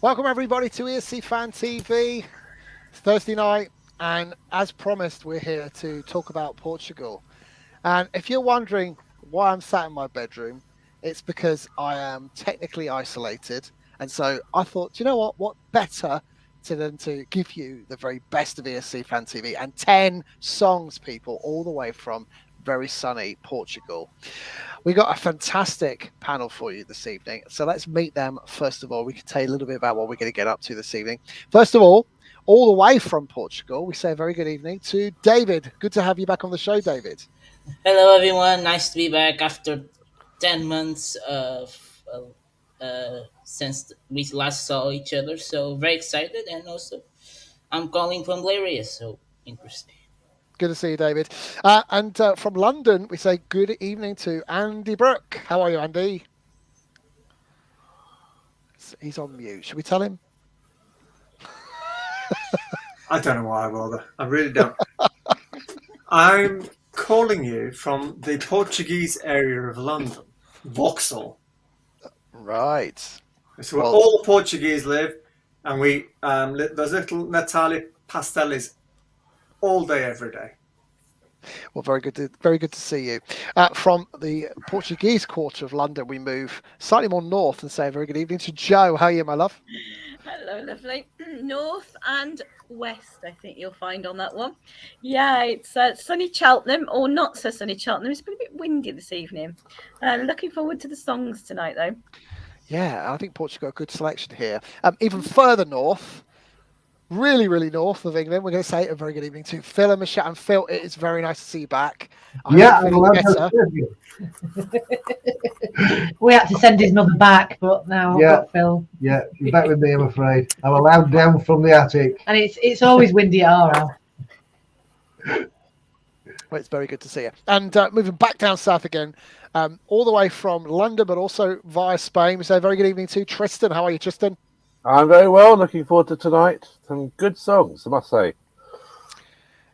Welcome everybody to ESC Fan TV. It's Thursday night, and as promised, we're here to talk about Portugal. And if you're wondering why I'm sat in my bedroom, it's because I am technically isolated. And so I thought, you know what? What better than to give you the very best of ESC Fan TV and 10 songs, people, all the way from very sunny Portugal. We got a fantastic panel for you this evening. So let's meet them first of all. We can tell you a little bit about what we're going to get up to this evening. First of all the way from Portugal, we say a very good evening to David. Good to have you back on the show, David. Hello, everyone. Nice to be back after 10 months since we last saw each other. So, very excited. And also, I'm calling from Blarius. So, interesting. Good to see you, David. And from London, we say good evening to Andy Brooke. How are you, Andy? He's on mute. Should we tell him? I don't know why I bother. I really don't. I'm calling you from the Portuguese area of London, Vauxhall. Right. It's where all the Portuguese live, and we there's little Natale pastelis all day, every day. Well, very good to see you. From the Portuguese quarter of London, we move slightly more north and say a very good evening to Joe. How are you, my love? Hello, lovely. North and west, I think you'll find on that one. Yeah, it's sunny Cheltenham, or not so sunny Cheltenham. It's been a bit windy this evening. Looking forward to the songs tonight, though. Yeah, I think Portugal a good selection here. Even further north, really north of England, we're going to say a very good evening to Phil and Michelle. And Phil, it is very nice to see you back. We had to send his mother back, but now I've got Phil. Yeah, she's back with me, I'm afraid. I'm allowed down from the attic. And it's always windy at our house. Well, it's very good to see you. And moving back down south again, all the way from London, but also via Spain, we say a very good evening to Tristan. How are you, Tristan? I'm very well. Looking forward to tonight. Some good songs, I must say.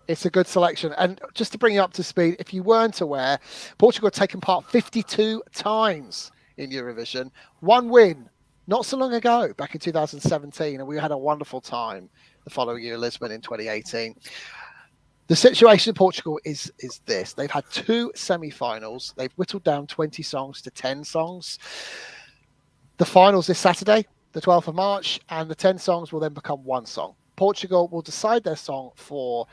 It's a good selection. And just to bring you up to speed, if you weren't aware, Portugal had taken part 52 times in Eurovision. One win not so long ago, back in 2017, and we had a wonderful time the following year in Lisbon in 2018. The situation in Portugal is this. They've had 2 semi-finals. They've whittled down 20 songs to 10 songs. The finals this Saturday, the 12th of March, and the 10 songs will then become one song. Portugal will decide their song for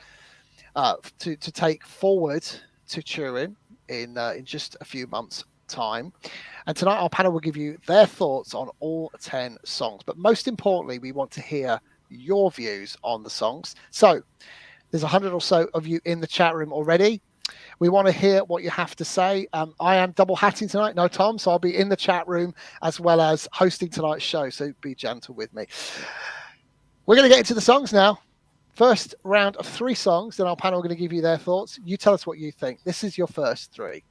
to take forward to Turin in just a few months' time. And tonight our panel will give you their thoughts on all 10 songs. But most importantly, we want to hear your views on the songs. So there's 100 or so of you in the chat room already. We want to hear what you have to say. I am double hatting tonight. No, Tom. So I'll be in the chat room as well as hosting tonight's show. So be gentle with me. We're going to get into the songs now. First round of 3 songs. Then our panel are going to give you their thoughts. You tell us what you think. This is your first 3.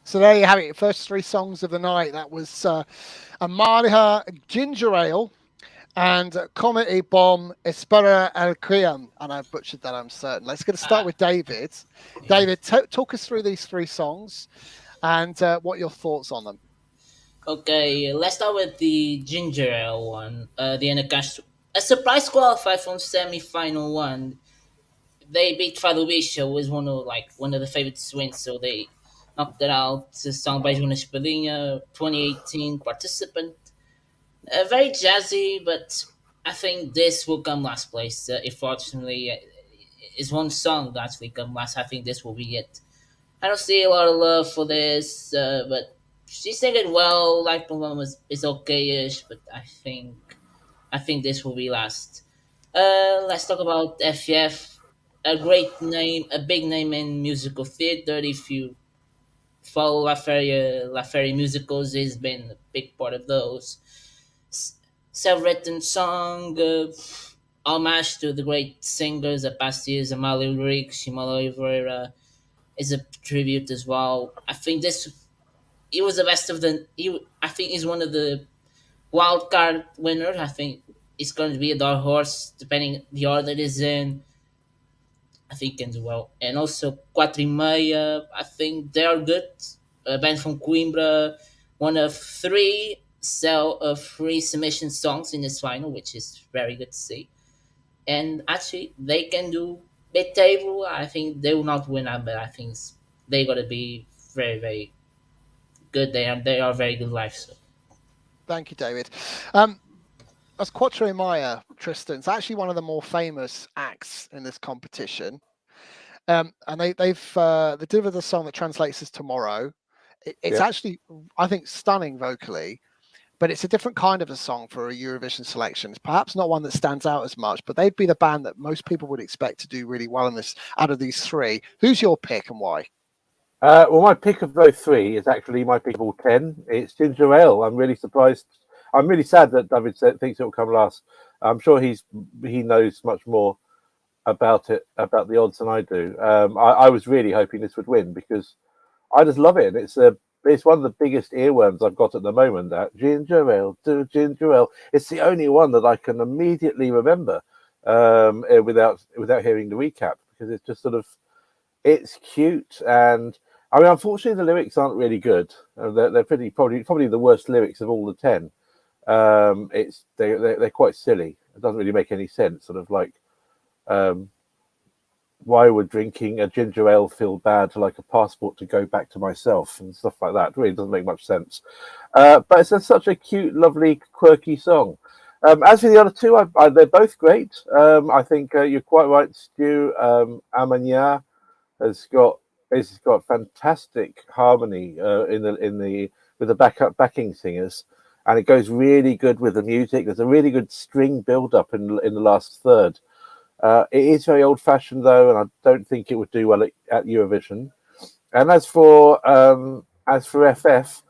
So there you have it. First 3 songs of the night. That was Amarha Ginger Ale and Comet e Bom Espera El Criam. And I butchered that, I'm certain. Let's get to start with David. David, talk us through these 3 songs and what your thoughts on them. Okay, let's start with the Ginger Ale one. The Anacash. A surprise qualify from semi-final one. They beat Fado Bicho, was one of the favorites to win, so they knocked it out. The song by Jonas Padinha, 2018 participant. Very jazzy, but I think this will come last place. Unfortunately, is one song that actually come last. I think this will be it. I don't see a lot of love for this, but she's singing well. Live performance is okay-ish, but I think this will be last. Let's talk about FF. A great name, a big name in musical theater. If you follow La Feria musicals, he's been a big part of those. S- Self-written song, homage to the great singers that passed years, Amália Rodrigues, Shimala Oliveira, is a tribute as well. I think this he was the best of the. I think he's one of the wild card winners. I think it's going to be a dark horse depending the order it is in. I think can do well, and also Quatro e Meia. I think they are good. A band from Coimbra, one of three submission songs in this final, which is very good to see. And actually, they can do mid table. I think they will not win out, but I think they got to be very very good. They are very good live. So. Thank you, David. As Quattro Maya, Tristan, it's actually one of the more famous acts in this competition. And they've delivered a song that translates as Tomorrow. It's actually, I think, stunning vocally, but it's a different kind of a song for a Eurovision selection. It's perhaps not one that stands out as much, but they'd be the band that most people would expect to do really well in this out of these three. Who's your pick and why? Well, my pick of those three is actually my pick of all 10. It's Ginger Ale. I'm really surprised. I'm really sad that David thinks it will come last. I'm sure he knows much more about the odds than I do. I was really hoping this would win because I just love it. And it's one of the biggest earworms I've got at the moment. That Ginger Ale, Ginger Ale. It's the only one that I can immediately remember without hearing the recap, because it's just sort of, it's cute. And I mean, unfortunately, the lyrics aren't really good. They're probably the worst lyrics of all the 10. They're quite silly. It doesn't really make any sense. Sort of like, why would drinking a ginger ale feel bad, like a passport to go back to myself, and stuff like that. It really doesn't make much sense. But it's such a cute, lovely, quirky song. As for the other two, they're both great. I think you're quite right, Stu. Amanya has got fantastic harmony with the backing singers, and it goes really good with the music. There's a really good string build up in the last third. It is very old fashioned though, and I don't think it would do well at Eurovision. And as for FF,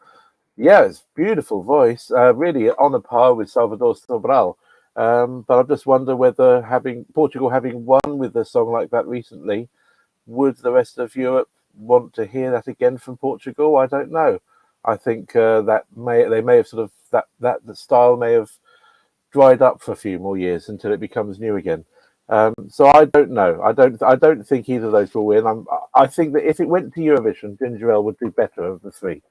yeah, it's beautiful voice, really on a par with Salvador Sobral. But I just wonder whether Portugal having won with a song like that recently, would the rest of Europe want to hear that again from Portugal? I don't know. I think they may have sort of that the style may have dried up for a few more years until it becomes new again. So I don't know. I don't think either of those will win. I think that if it went to Eurovision, Ginger Ale would do better of the three.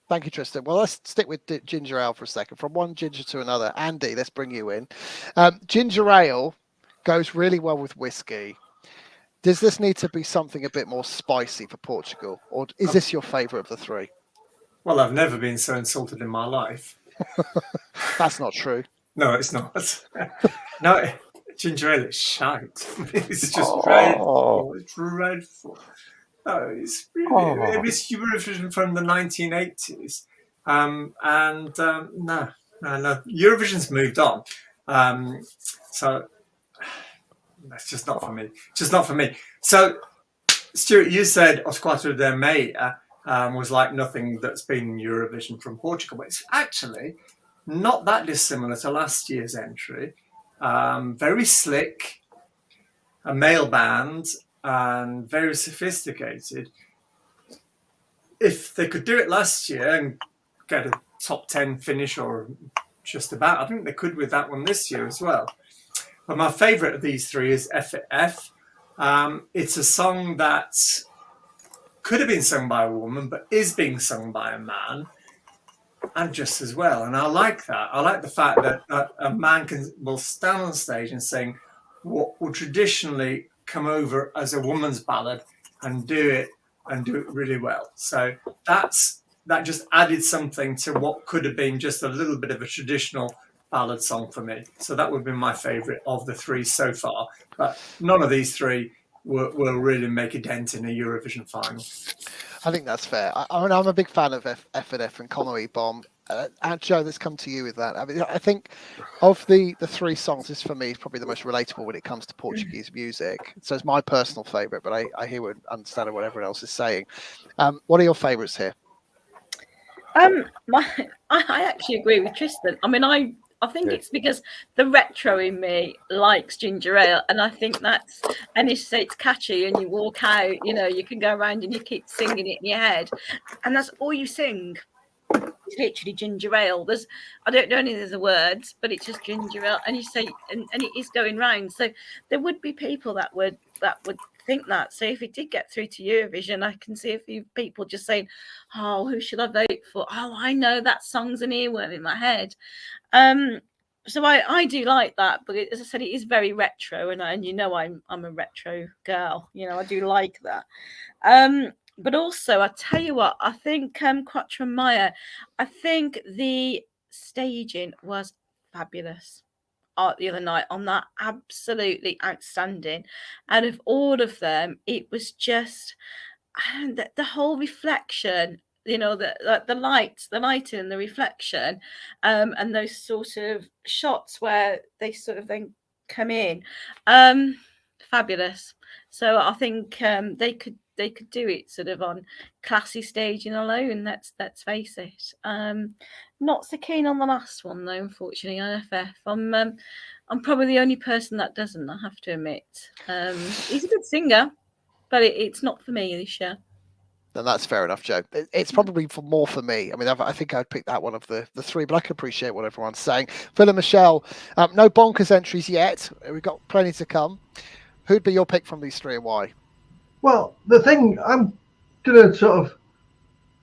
Thank you, Tristan. Well, let's stick with ginger ale for a second. From one ginger to another. Andy, let's bring you in. Ginger ale goes really well with whiskey. Does this need to be something a bit more spicy for Portugal, or is this your favourite of the three? Well, I've never been so insulted in my life. That's not true. No, it's not. No, ginger ale is shite. It's just dreadful. It's dreadful. No, it's really, it was Eurovision from the 1980s. No. Eurovision's moved on. So that's just not for me. Just not for me. So, Stuart, you said Os Quatro de Meia was like nothing that's been in Eurovision from Portugal, but it's actually not that dissimilar to last year's entry. Very slick, a male band, and very sophisticated. If they could do it last year and get a top 10 finish or just about, I think they could with that one this year as well. But my favourite of these three is FF. It's a song that could have been sung by a woman, but is being sung by a man, and just as well. And I like that. I like the fact that a man will stand on stage and sing what would traditionally come over as a woman's ballad and do it really well. So that just added something to what could have been just a little bit of a traditional ballad song for me. So that would be my favourite of the three so far. But none of these three will really make a dent in a Eurovision final. I think that's fair. I mean, I'm a big fan of F&F and Como e Bomb. And Joe, let's come to you with that. I mean, I think of the three songs, this for me is probably the most relatable when it comes to Portuguese music. So it's my personal favourite, but I hear and understand what everyone else is saying. What are your favourites here? I actually agree with Tristan. I mean, I think it's because the retro in me likes ginger ale, and I think and it's catchy, and you walk out, you can go around and you keep singing it in your head, and that's all you sing. It's literally ginger ale. I don't know any of the words, but it's just ginger ale, and you say, and it is going round. So there would be people that would think that. So if it did get through to Eurovision, I can see a few people just saying, "Oh, who should I vote for? Oh, I know that song's an earworm in my head." So I do like that, but as I said, it is very retro, and I'm a retro girl. I do like that. But also, I tell you what, I think Quattro Maya, I think the staging was fabulous the other night on that, absolutely outstanding. Out of all of them, it was just the whole reflection, the lighting and the reflection, and those sort of shots where they sort of then come in, fabulous. So I think they could do it sort of on classy staging alone. Let's face it. Not so keen on the last one though, unfortunately. IFF. I'm probably the only person that doesn't. I have to admit. He's a good singer, but it's not for me this year. And that's fair enough, Joe. It's probably more for me. I mean, I think I'd pick that one of the three, but I can appreciate what everyone's saying. Phil and Michelle, no bonkers entries yet. We've got plenty to come. Who'd be your pick from these three and why? Well, the thing, I'm going to sort of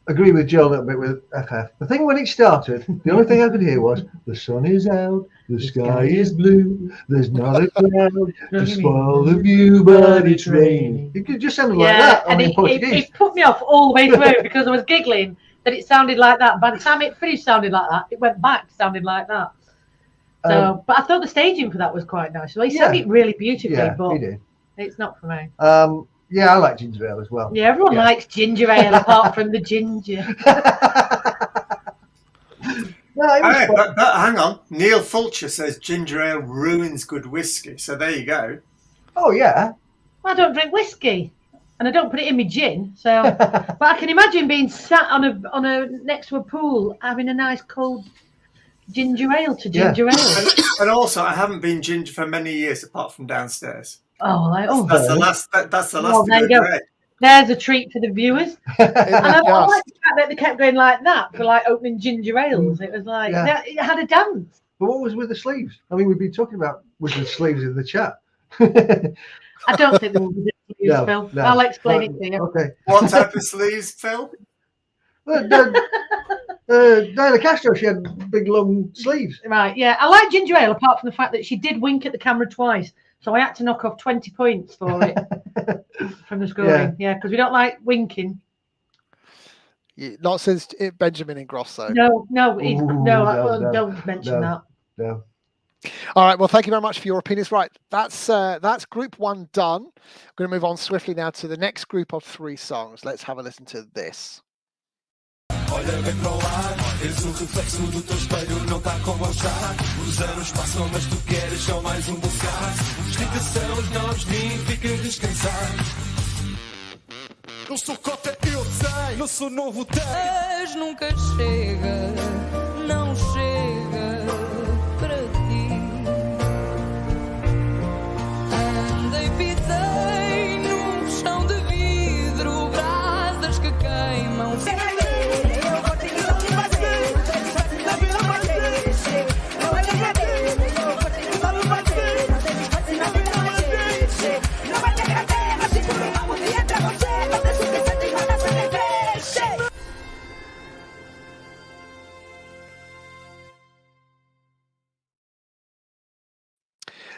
agree with Joe a little bit with FF. The thing when it started, the only thing I could hear was, the sun is out, the sky is blue, there's not a cloud to spoil the view, but it's raining. It could just sound like that. And it put me off all the way through because I was giggling that it sounded like that. By the time it finished sounding like that, it went back sounding like that. So, but I thought the staging for that was quite nice. Well, he sang it really beautifully, but he did. It's not for me. Yeah, I like ginger ale as well. Yeah, everyone likes ginger ale apart from the ginger. But hang on. Neil Fulcher says ginger ale ruins good whiskey. So there you go. Oh, yeah. I don't drink whiskey. And I don't put it in my gin. So, but I can imagine being sat on a next to a pool having a nice cold ginger ale to ginger ale. And also, I haven't been ginger for many years apart from downstairs. That's the last. There you go. There's a treat for the viewers. And I like the fact that they kept going like that for like opening ginger ales. It was like it had a dance. But what was with the sleeves? I mean, we've been talking about with the sleeves in the chat. I don't think there will be sleeves, Phil. No. I'll explain it to you. Okay. What type of sleeves, Phil? Diana Castro, she had big long sleeves. Right, yeah. I like ginger ale apart from the fact that she did wink at the camera twice. So I had to knock off 20 points for it from the scoring. Yeah, because we don't like winking. Not since Benjamin Ingrosso. No, don't mention that. No. All right. Well, thank you very much for your opinions. Right, that's group one done. I'm going to move on swiftly now to the next group of three songs. Let's have a listen to this. Olha bem para o ar, és o reflexo do teu espelho, não está como ao estar. Os anos passam, mas tu queres só mais bocado. Desliga os novos nem fica a descansar. Eu sou cota, eu sei, não sou novo, tem. Mas nunca chega, não chega para ti. Andei, pisei num chão de vidro, brasas que queimam.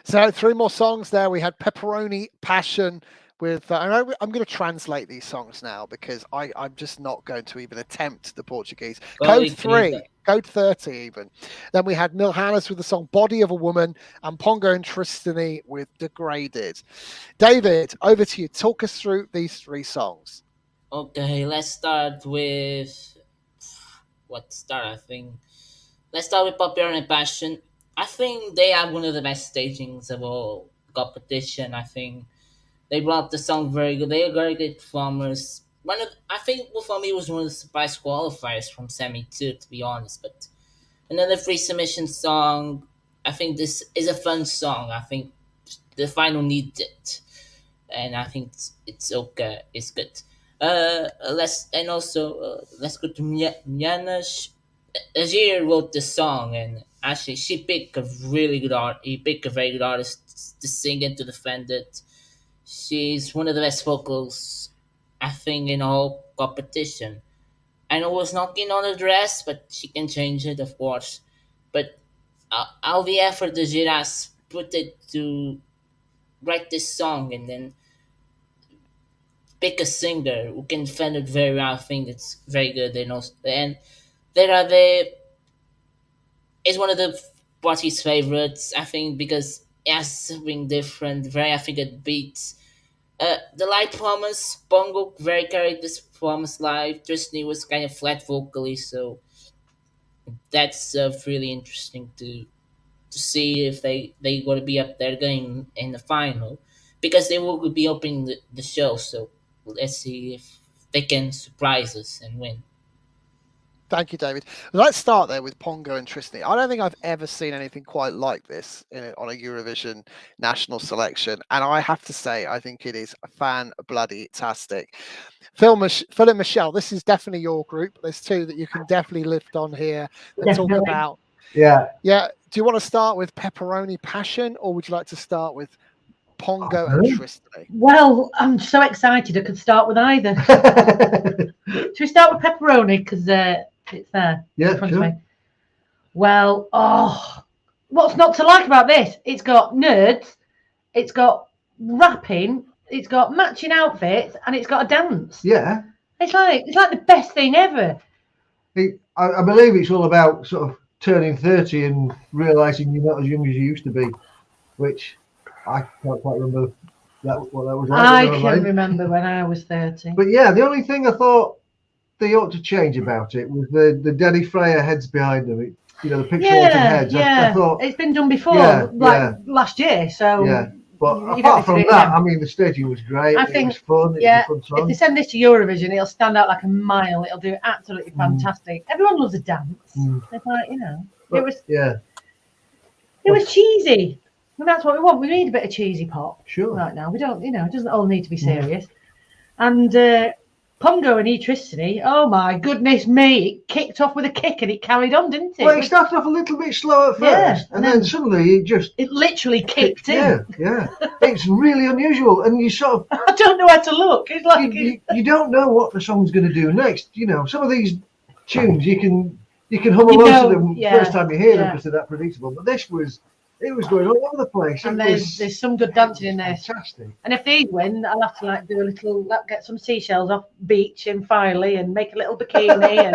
So three more songs there. We had Pepperoni Passion with I'm going to translate these songs now because I'm just not going to even attempt the Portuguese. Well, Code you can use 3, that. Code 30 even. Then we had Milhanas with the song Body of a Woman and Pongo and Tristany with Degraded. David, over to you. Talk us through these 3 songs. Okay, let's start with I think. Let's start with Popular and Passion. I think they have one of the best stagings of all competition. I think they brought the song very good. They are very good performers. I think for me was one of the surprise qualifiers from Semi 2, to be honest. But another free submission song. I think this is a fun song. I think the final needs it, and I think it's okay. It's good. Let's go to Miana. Azir wrote the song, and actually she picked a really good art. He picked a very good artist to sing and to defend it. She's one of the best vocals, I think, in all competition. I know was not keen on the dress, but she can change it, of course. But all the effort the Giras put it to write this song and then pick a singer who can defend it very well. I think it's very good. And there are it's one of the party's favorites, I think, because it has something different, very African beats. The live performance, Pongo very carried this performance live. Tristany was kind of flat vocally, so that's really interesting to see if they going to be up there going in the final, because they will be opening the show. So let's see if they can surprise us and win. Thank you, David. Let's start there with Pongo and Tristany. I don't think I've ever seen anything quite like this on a Eurovision national selection. And I have to say, I think it is fan-bloody-tastic. Philip, Michelle, this is definitely your group. There's 2 that you can definitely lift on here and talk about. Yeah. Yeah. Do you want to start with Pepperoni Passion, or would you like to start with Pongo and Tristany? Well, I'm so excited I could start with either. Should we start with Pepperoni? Because it's there. Yeah, in front of sure. me. Well, what's not to like about this? It's got nerds, it's got rapping, it's got matching outfits, and it's got a dance. Yeah. It's like the best thing ever. I believe it's all about sort of turning 30 and realising you're not as young as you used to be, which I can't quite remember what that was like. I can remember when I was 30. But yeah, the only thing I thought they ought to change about it was the Denny Freya heads behind them. The pixelated heads. I thought it's been done before, last year. So yeah. But apart from that, I mean, the staging was great. I think, it was fun. It was a fun song. If they send this to Eurovision, it'll stand out like a mile. It'll do absolutely fantastic. Everyone loves a dance. It's like, it was cheesy. And that's what we want. We need a bit of cheesy pop right now. We don't, it doesn't all need to be serious. And Pongo and Tristany, oh my goodness me, it kicked off with a kick and it carried on, didn't it? Well, it started off a little bit slow at first, and then suddenly it literally kicked in. Yeah. It's really unusual, and you sort of I don't know where to look. It's like you don't know what the song's going to do next. Some of these tunes you can hum along to them first time you hear them because they're that predictable. But this was going all over the place. And there's some good dancing in there. Fantastic. And if these win, I'll have to do a little, get some seashells off beach in Filey and make a little bikini.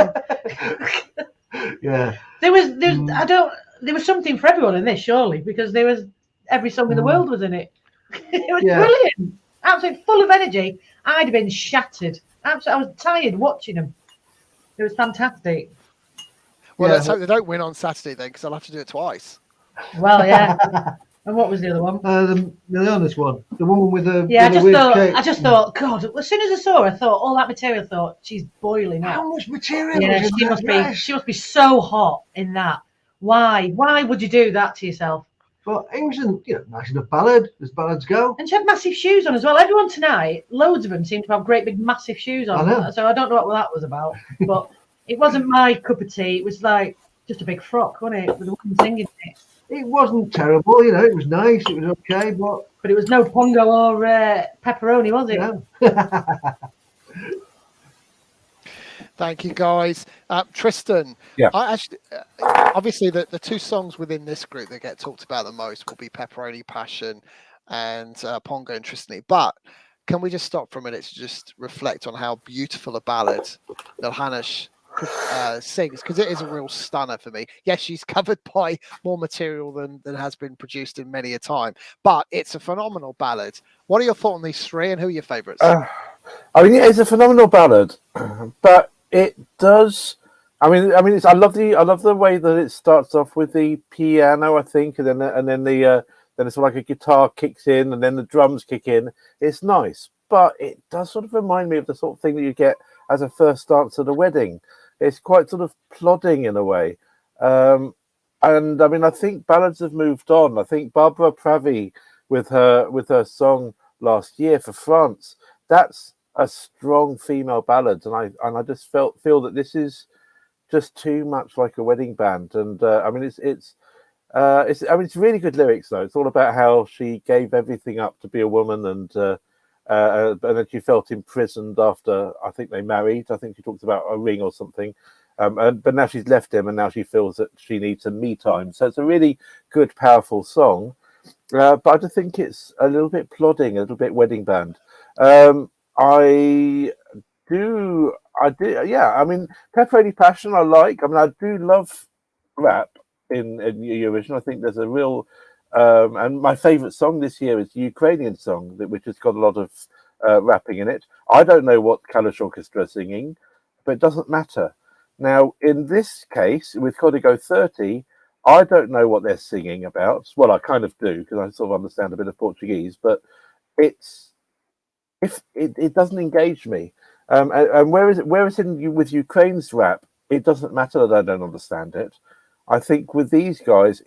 And yeah. There was something for everyone in this, surely, because there was every song in the world was in it. It was brilliant. Absolutely full of energy. I'd have been shattered. Absolutely, I was tired watching them. It was fantastic. Well, let's hope they don't win on Saturday then, because I'll have to do it twice. Well, yeah. And what was the other one? The Leonis one. The woman with the I just thought, God, as soon as I saw her, I thought all that material. She's boiling up. How much material? Yeah, she must be so hot in that. Why would you do that to yourself? But it was nice enough ballad, as ballads go. And she had massive shoes on as well. Everyone tonight, loads of them seemed to have great big massive shoes on. I know. So I don't know what that was about. But it wasn't my cup of tea. It was like just a big frock, wasn't it? With a woman singing it. It wasn't terrible, it was nice, it was okay, but it was no Pongo or Pepperoni, was it? No. Thank you, guys. Tristan, I actually, obviously the 2 songs within this group that get talked about the most will be Pepperoni Passion and Pongo and Tristany. But can we just stop for a minute to just reflect on how beautiful a ballad Milhana sings? Because it is a real stunner for me. Yes, she's covered by more material than has been produced in many a time, but it's a phenomenal ballad. What are your thoughts on these three, and who are your favourites? I mean, it's a phenomenal ballad, but it does. I mean, I love the way that it starts off with the piano, I think, and then it's like a guitar kicks in, and then the drums kick in. It's nice, but it does sort of remind me of the sort of thing that you get as a first dance at a wedding. It's quite sort of plodding in a way, and I mean, I think ballads have moved on. I think Barbara Pravi with her song last year for France, that's a strong female ballad, and I just feel that this is just too much like a wedding band. And I mean, it's really good lyrics though. It's all about how she gave everything up to be a woman, and then she felt imprisoned after, I think, they married. I think she talks about a ring or something. But now she's left him, and now she feels that she needs some me time. So it's a really good, powerful song. But I just think it's a little bit plodding, a little bit wedding band. I do. Yeah. I mean, Pepperoni Passion, I like. I mean, I do love rap in Eurovision. I think there's a real. And my favourite song this year is the Ukrainian song, which has got a lot of rapping in it. I don't know what Kalisz Orchestra is singing, but it doesn't matter. Now, in this case, with Código 30, I don't know what they're singing about. Well, I kind of do, because I sort of understand a bit of Portuguese, but it doesn't engage me. And whereas with Ukraine's rap, it doesn't matter that I don't understand it. I think with these guys,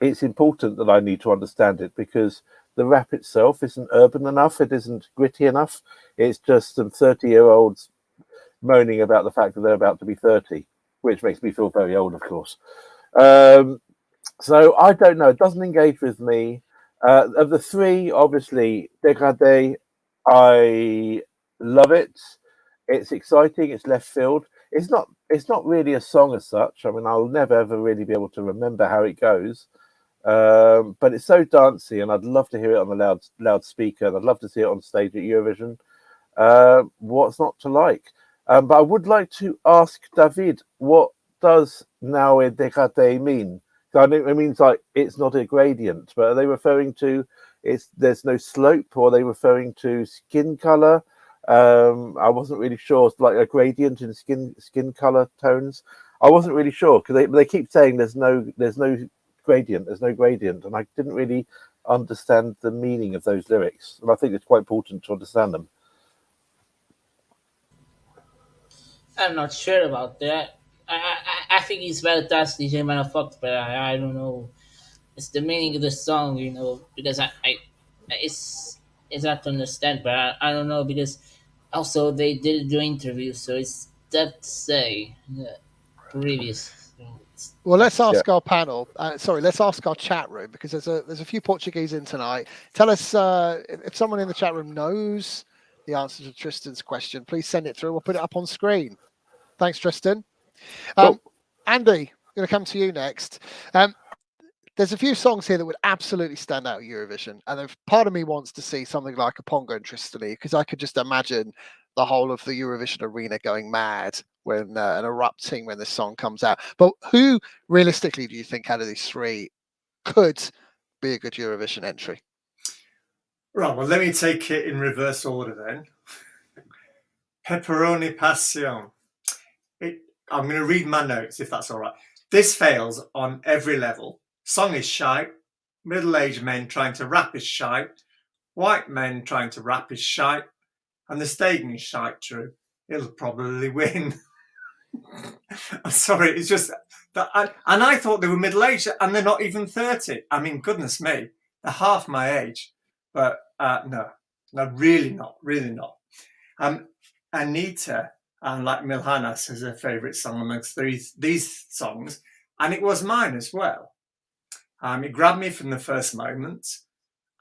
it's important that I need to understand it, because the rap itself isn't urban enough. It isn't gritty enough. It's just some 30-year-olds moaning about the fact that they're about to be 30, which makes me feel very old, of course. So I don't know. It doesn't engage with me. Of the three, obviously, Dégradé, I love it. It's exciting. It's left field. It's not really a song as such. I mean, I'll never ever really be able to remember how it goes. But it's so dancey, and I'd love to hear it on the loudspeaker, and I'd love to see it on stage at Eurovision. What's not to like? But I would like to ask David, what does Não é dégradé mean? I think it means like it's not a gradient, but are they referring to there's no slope, or are they referring to skin color? I wasn't really sure. It's like a gradient in skin color tones. I wasn't really sure, because they keep saying there's no gradient, and I didn't really understand the meaning of those lyrics, and I think it's quite important to understand them. I'm not sure about that. I think it's well touched, DJ Manafox, but I don't know. It's the meaning of the song, because it's hard to understand, but I don't know, because also they did do interviews, so it's tough to say. Previous. Well, let's ask our panel. Let's ask our chat room, because there's a few Portuguese in tonight. Tell us if someone in the chat room knows the answer to Tristan's question. Please send it through. We'll put it up on screen. Thanks, Tristan. Cool. Andy, I'm going to come to you next. There's a few songs here that would absolutely stand out at Eurovision, and part of me wants to see something like a Pongo and Tristany, because I could just imagine the whole of the Eurovision arena going mad and erupting when this song comes out. But who, realistically, do you think out of these three could be a good Eurovision entry? Right, well, let me take it in reverse order then. Pepperoni Passion. I'm going to read my notes, if that's all right. This fails on every level. Song is shite. Middle-aged men trying to rap is shite. White men trying to rap is shite. And the staging is shite, true. It'll probably win. I'm sorry, it's just that. And I thought they were middle-aged, and they're not even 30. I mean, goodness me, they're half my age. But no, really not. Anita, like Milhana, has her favourite song amongst these songs, and it was mine as well. It grabbed me from the first moment.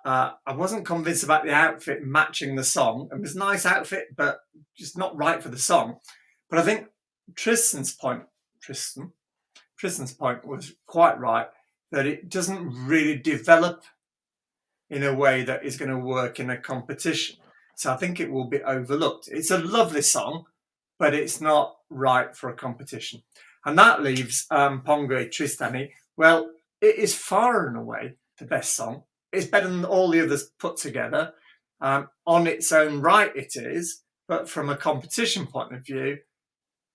I wasn't convinced about the outfit matching the song. It was a nice outfit, but just not right for the song. But I think Tristan's point was quite right, that it doesn't really develop in a way that is going to work in a competition. So I think it will be overlooked. It's a lovely song, but it's not right for a competition. And that leaves Pongo e Tristani. Well, it is far and away the best song. It's better than all the others put together. On its own right, it is. But from a competition point of view,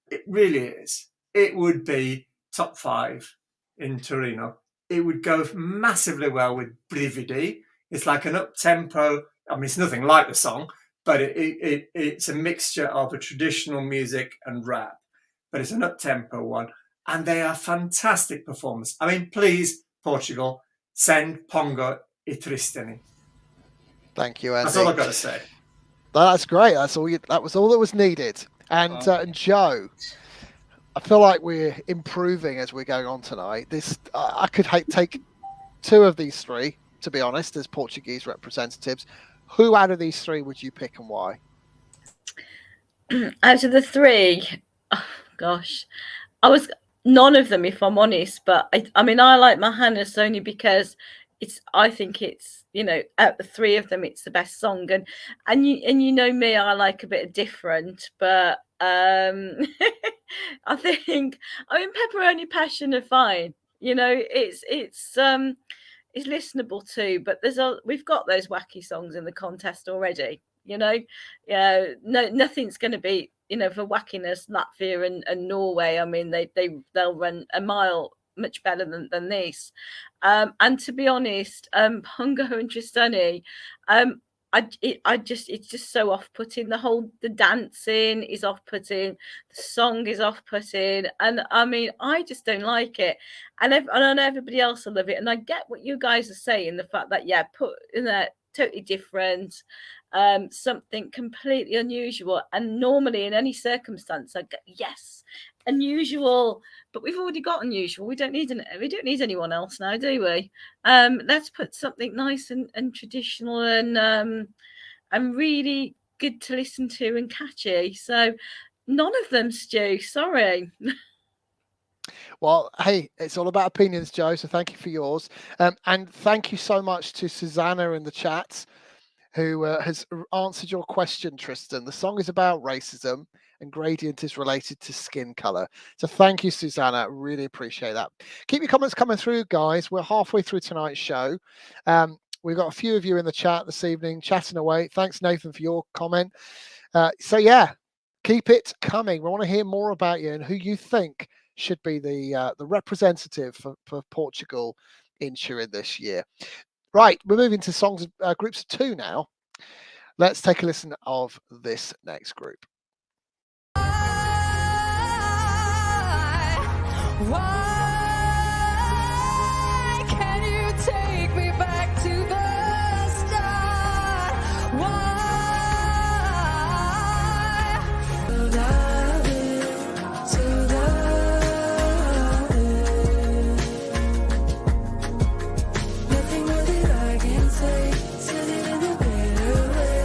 it really is. It would be top 5 in Torino. It would go massively well with Brividi. It's like an up-tempo. I mean, it's nothing like the song, but it's a mixture of a traditional music and rap. But it's an up-tempo one. And they are fantastic performers. I mean, please, Portugal, send Pongo e Tristani. Thank you, Andy. That's all I've got to say. That's great. That was all that was needed. And Joe, I feel like we're improving as we're going on tonight. I could take 2 of these 3, to be honest, as Portuguese representatives. Who out of these 3 would you pick and why? Out of the 3, oh gosh, none of them, if I'm honest. But I mean, I like Mahanas only because I think it's, out the 3 of them, it's the best song. And you know me, I like a bit of different, but I think, Pepperoni Passion are fine. It's listenable too, but we've got those wacky songs in the contest already. Nothing's going to be, for wackiness, Latvia and Norway. I mean, they'll run a mile much better than this. And to be honest, Pongo and Tristani, it's just so off-putting. The dancing is off-putting, the song is off-putting, and I mean, I just don't like it. And I know everybody else will love it, and I get what you guys are saying, the fact that put in that totally different, something completely unusual, and normally in any circumstance I get yes, unusual, but we've already got unusual. We don't need anyone else now, do we? Let's put something nice and traditional and really good to listen to and catchy. So none of them, Stu, sorry. Well, hey, it's all about opinions, Joe, so thank you for yours. And thank you so much to Susanna in the chat, who has answered your question, Tristan. The song is about racism, and Gradient is related to skin color. So thank you, Susanna. Really appreciate that. Keep your comments coming through, guys. We're halfway through tonight's show. We've got a few of you in the chat this evening chatting away. Thanks, Nathan, for your comment. So yeah, keep it coming. We want to hear more about you and who you think should be the representative for Portugal in Turin this year. Right, we're moving to songs, groups of 2 now. Let's take a listen of this next group. Why can you take me back to the start? Why? Nothing more that I can say, said it in a better way.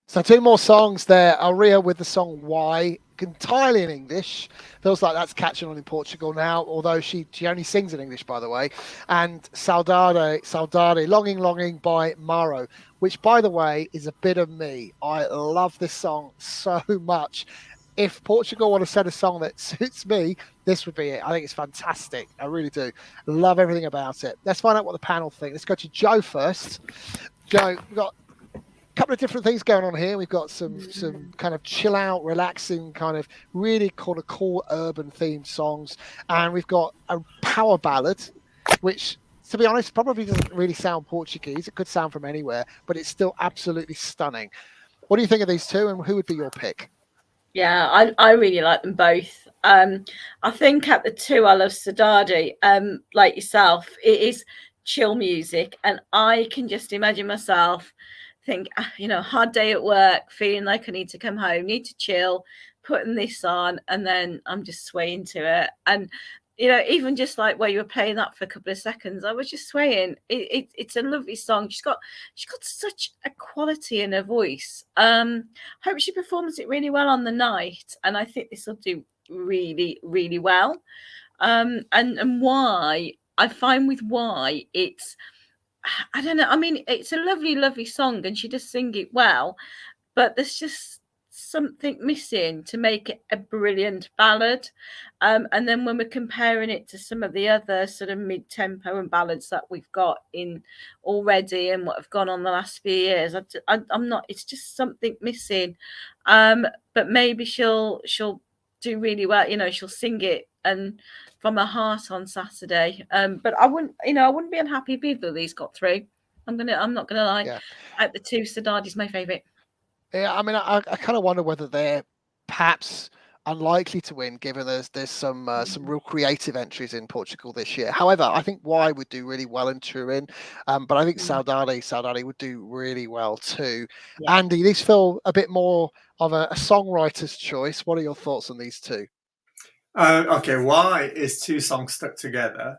So 2 more songs there. Aria with the song Why, entirely in English. Feels like that's catching on in Portugal now, although she only sings in English, by the way. And Saudade, Longing by Maro, which, by the way, is a bit of me. I love this song so much. If Portugal want to set a song that suits me, this would be it. I think it's fantastic. I really do. Love everything about it. Let's find out what the panel think. Let's go to Joe first. Joe, we've got couple of different things going on here. We've got some kind of chill out, relaxing, kind of really cool urban themed songs, and we've got a power ballad, which, to be honest, probably doesn't really sound Portuguese. It could sound from anywhere, but it's still absolutely stunning. What do you think of these 2, and who would be your pick? Yeah, I really like them both. I think at the 2, I love Saudade. Like yourself, it is chill music, and I can just imagine myself think, hard day at work, feeling like I need to come home, need to chill, putting this on, and then I'm just swaying to it. And even just like where you were playing that for a couple of seconds, I was just swaying. It's a lovely song. She's got such a quality in her voice. Hope she performs it really well on the night, and I think this will do really, really well. And why I find with why it's, I don't know. I mean, it's a lovely, lovely song, and she does sing it well, but there's just something missing to make it a brilliant ballad. And then when we're comparing it to some of the other sort of mid-tempo and ballads that we've got in already and what have gone on the last few years, I'm not. It's just something missing. But maybe she'll do really well. You know, she'll sing it and from her heart on Saturday. But I wouldn't be unhappy if either of these got through. I'm not gonna lie. Yeah. Out the two, Sadadi's my favourite. Yeah, I mean, I kind of wonder whether they're perhaps unlikely to win, given there's some real creative entries in Portugal this year. However, I think Y would do really well in Turin, but I think Saudade would do really well too. Yeah. Andy, these feel a bit more of a songwriter's choice. What are your thoughts on these two? Okay, Y is two songs stuck together.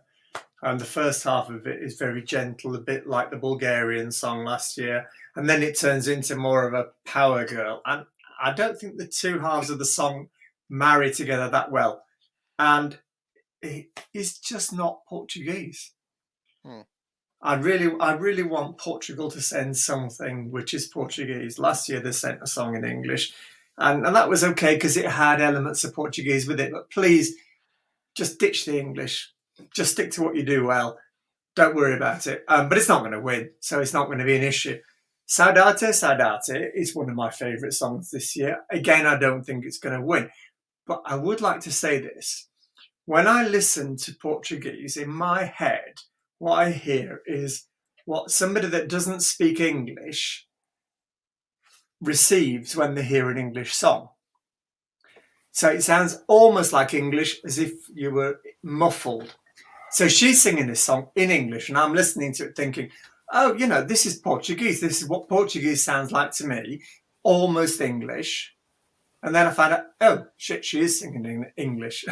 And the first half of it is very gentle, a bit like the Bulgarian song last year. And then it turns into more of a power girl. And I don't think the two halves of the song marry together that well. And it is just not Portuguese. I really want Portugal to send something which is Portuguese. Last year they sent a song in English. And that was okay because it had elements of Portuguese with it. But please, just ditch the English. Just stick to what you do well. Don't worry about it. But it's not going to win, so it's not going to be an issue. Saudade is one of my favourite songs this year. Again, I don't think it's going to win. But I would like to say this. When I listen to Portuguese, in my head, what I hear is what somebody that doesn't speak English receives when they hear an English song. So it sounds almost like English, as if you were muffled. So she's singing this song in English, and I'm listening to it thinking, oh, this is Portuguese. This is what Portuguese sounds like to me, almost English. And then I found out, oh, shit, she is singing in English.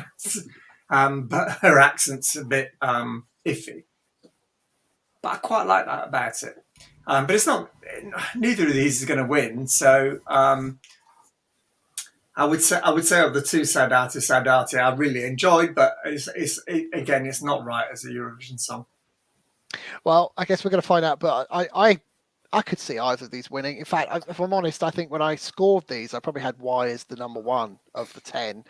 But her accent's a bit iffy. But I quite like that about it. But it's not, neither of these is going to win. So I would say of the two, Saudade, I really enjoyed, but it's not right as a Eurovision song. Well, I guess we're going to find out, but I could see either of these winning. In fact, if I'm honest, I think when I scored these, I probably had Y as the number one of the 10,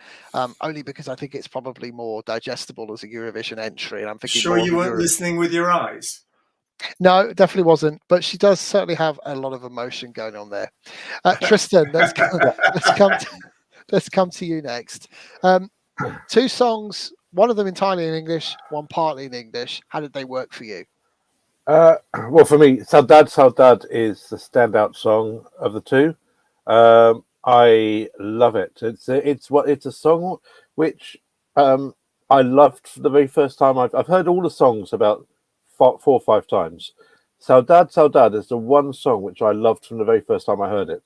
only because I think it's probably more digestible as a Eurovision entry. And I'm thinking, sure you weren't listening with your eyes? No, definitely wasn't. But she does certainly have a lot of emotion going on there. Tristan, let's come to you next. Two songs, one of them entirely in English, one partly in English. How did they work for you? Well, for me, Saudade is the standout song of the two. I love it. It's a song which I loved for the very first time. I've heard all the songs about 4 or 5 times. Saudade is the one song which I loved from the very first time I heard it,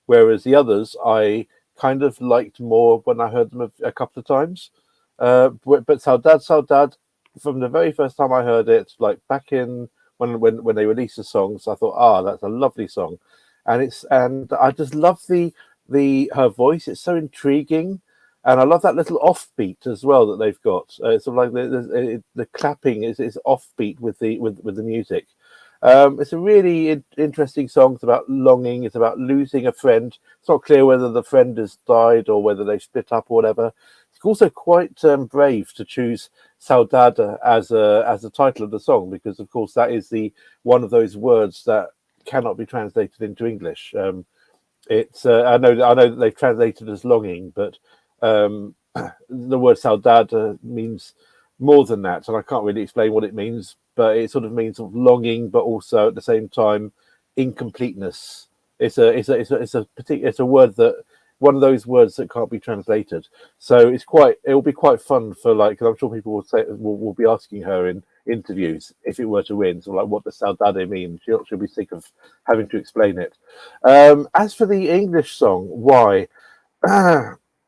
whereas the others I kind of liked more when I heard them a couple of times. But Saudade, from the very first time I heard it, like back in when they released the songs, I thought, that's a lovely song, and I just love her voice. It's so intriguing, and I love that little offbeat as well that they've got. It's sort of like the clapping is offbeat with the music. It's a really interesting song. It's about longing. It's about losing a friend. It's not clear whether the friend has died or whether they've split up or whatever. It's also quite brave to choose Saudade as the title of the song, because of course that is one of those words that cannot be translated into English. It's I know that they've translated as longing, but the word Saudade means more than that, and I can't really explain what it means, but it sort of means sort of longing, but also at the same time incompleteness. It's a word that, one of those words that can't be translated. So it'll be quite fun for, like, cause I'm sure people will be asking her in interviews if it were to win. So like, what does Saudade mean? She'll be sick of having to explain it. As for the English song, Why?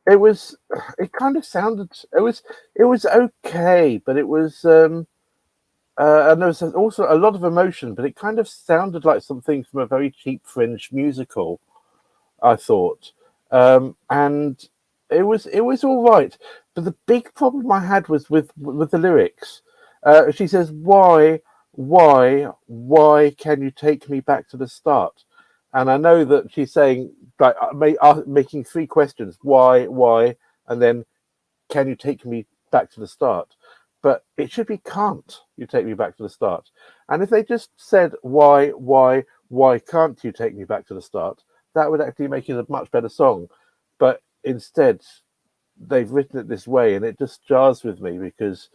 It kind of sounded, it was okay, but it was, and there was also a lot of emotion, but it kind of sounded like something from a very cheap French musical, I thought. And It was all right, but the big problem I had was with the lyrics. She says, "Why can you take me back to the start?" And I know that she's saying like making three questions: why, and then can you take me back to the start? But it should be can't you take me back to the start? And if they just said why can't you take me back to the start? That would actually make it a much better song. But instead, they've written it this way, and it just jars with me because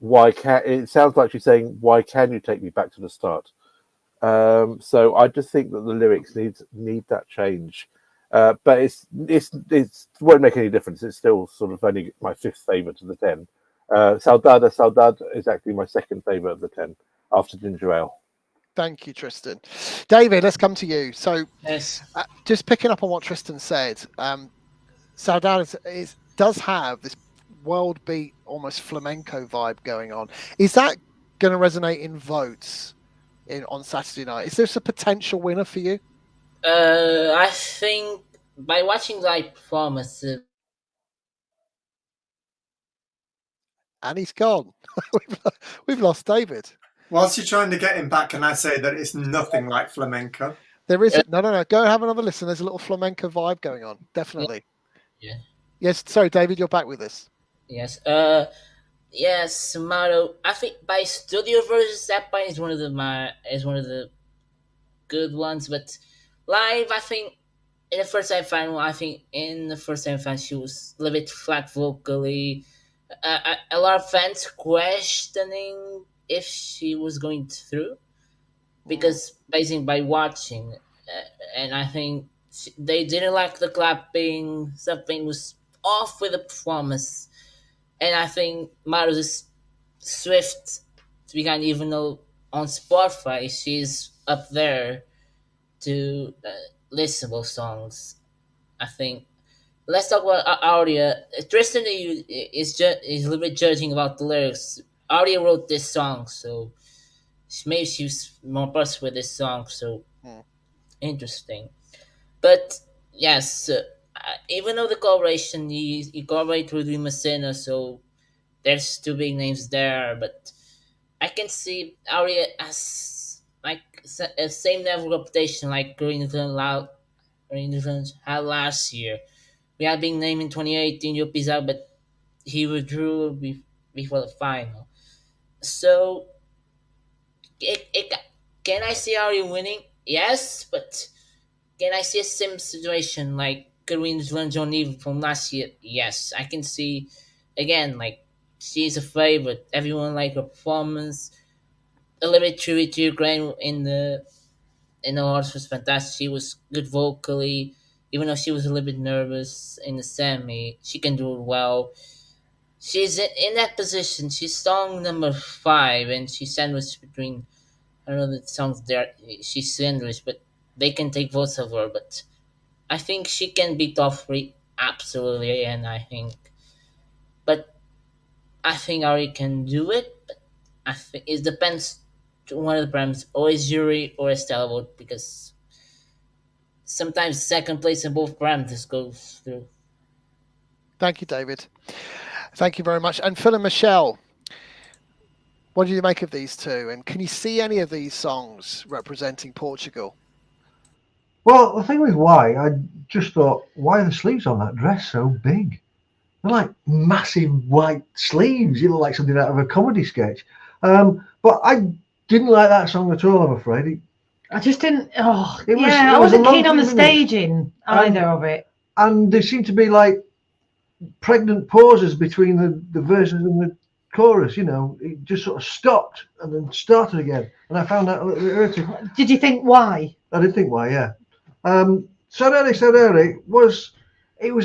it sounds like she's saying, "Why can you take me back to the start?" So I just think that the lyrics need that change. But it won't make any difference. It's still sort of only my fifth favourite of the 10. Saudade is actually my second favourite of the 10 after Ginger Ale. Thank you, Tristan. David, let's come to you. So, Yes. just picking up on what Tristan said, Saudade does have this world beat, almost flamenco vibe going on. Is that going to resonate in votes on Saturday night? Is this a potential winner for you? I think by watching live performance, And he's gone. We've lost David. Whilst you're trying to get him back, can I say that it's nothing like flamenco? There is no. Go and have another listen. There's a little flamenco vibe going on. Definitely. Yeah. Yes. Sorry, David, you're back with us. yes, yes, Maro. I think by studio versions, that point is one of the good ones. But live, I think in the first time she was a little bit flat vocally. A lot of fans questioning if she was going through because basically by watching, and I think they didn't like the clapping. Something was off with the performance, and I think Maro's swift behind, even though on Spotify she's up there to listenable songs. I think. Let's talk about Aria. Tristan is a little bit judging about the lyrics. Aria wrote this song, so maybe she was more impressed with this song. So interesting. But yes, even though the collaboration, he collaborated with Messina, so there's two big names there. But I can see Aria as like a same level of reputation like Green had last year. We had been named in 2018 Pizza, but he withdrew before the final. So, can I see Ari winning? Yes, but can I see a same situation like Kareem's John Eve from last year? Yes, I can see. Again, like she's a favorite. Everyone liked her performance. A little bit true to Ukraine in the horse was fantastic. She was good vocally. Even though she was a little bit nervous in the semi, she can do it well. She's in that position. She's song number 5, and she's sandwiched between, I don't know the songs there. She's sandwiched, but they can take votes of her. But I think she can be top 3, absolutely. And I think Ari can do it. But I think it depends on one of the brands, or a jury or a Stella vote, because sometimes second place in both parameters goes through. Thank you, David. Thank you very much. And Phil and Michelle, what do you make of these two? And can you see any of these songs representing Portugal? Well, the thing with why, I just thought, why are the sleeves on that dress so big? They're like massive white sleeves. You look like something out of a comedy sketch. But I didn't like that song at all, I'm afraid. I just didn't. Oh, It was- yeah, it I was a wasn't long keen on the few minutes. staging either of it. And there seemed to be like pregnant pauses between the verses and the chorus, you know. It just sort of stopped and then started again. And I found that a little bit irritating. Did you think why? I did think why, yeah. Saudade was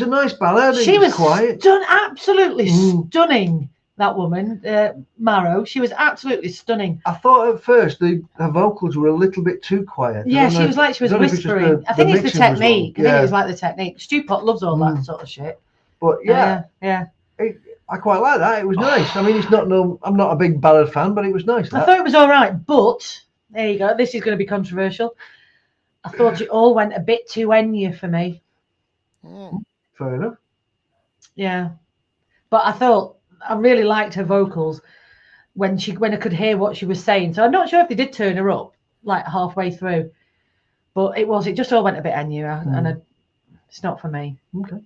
a nice ballad. She It was quiet. absolutely stunning. That woman, Maro, she was absolutely stunning. I thought at first her vocals were a little bit too quiet. Yeah, she was like she was whispering. I think it's the mixing was wrong. technique. I think Yeah. it was like the technique. Stu Pot loves all that sort of shit. But yeah, yeah. I quite like that. It was nice. I mean, I'm not a big ballad fan, but it was nice. I That. thought it was all right, but there you go. This is going to be controversial. I thought it all went a bit too Enya for me. Fair enough. Yeah, but I thought I really liked her vocals when I could hear what she was saying. So I'm not sure if they did turn her up like halfway through, but it just all went a bit Enya, and it's not for me. Okay.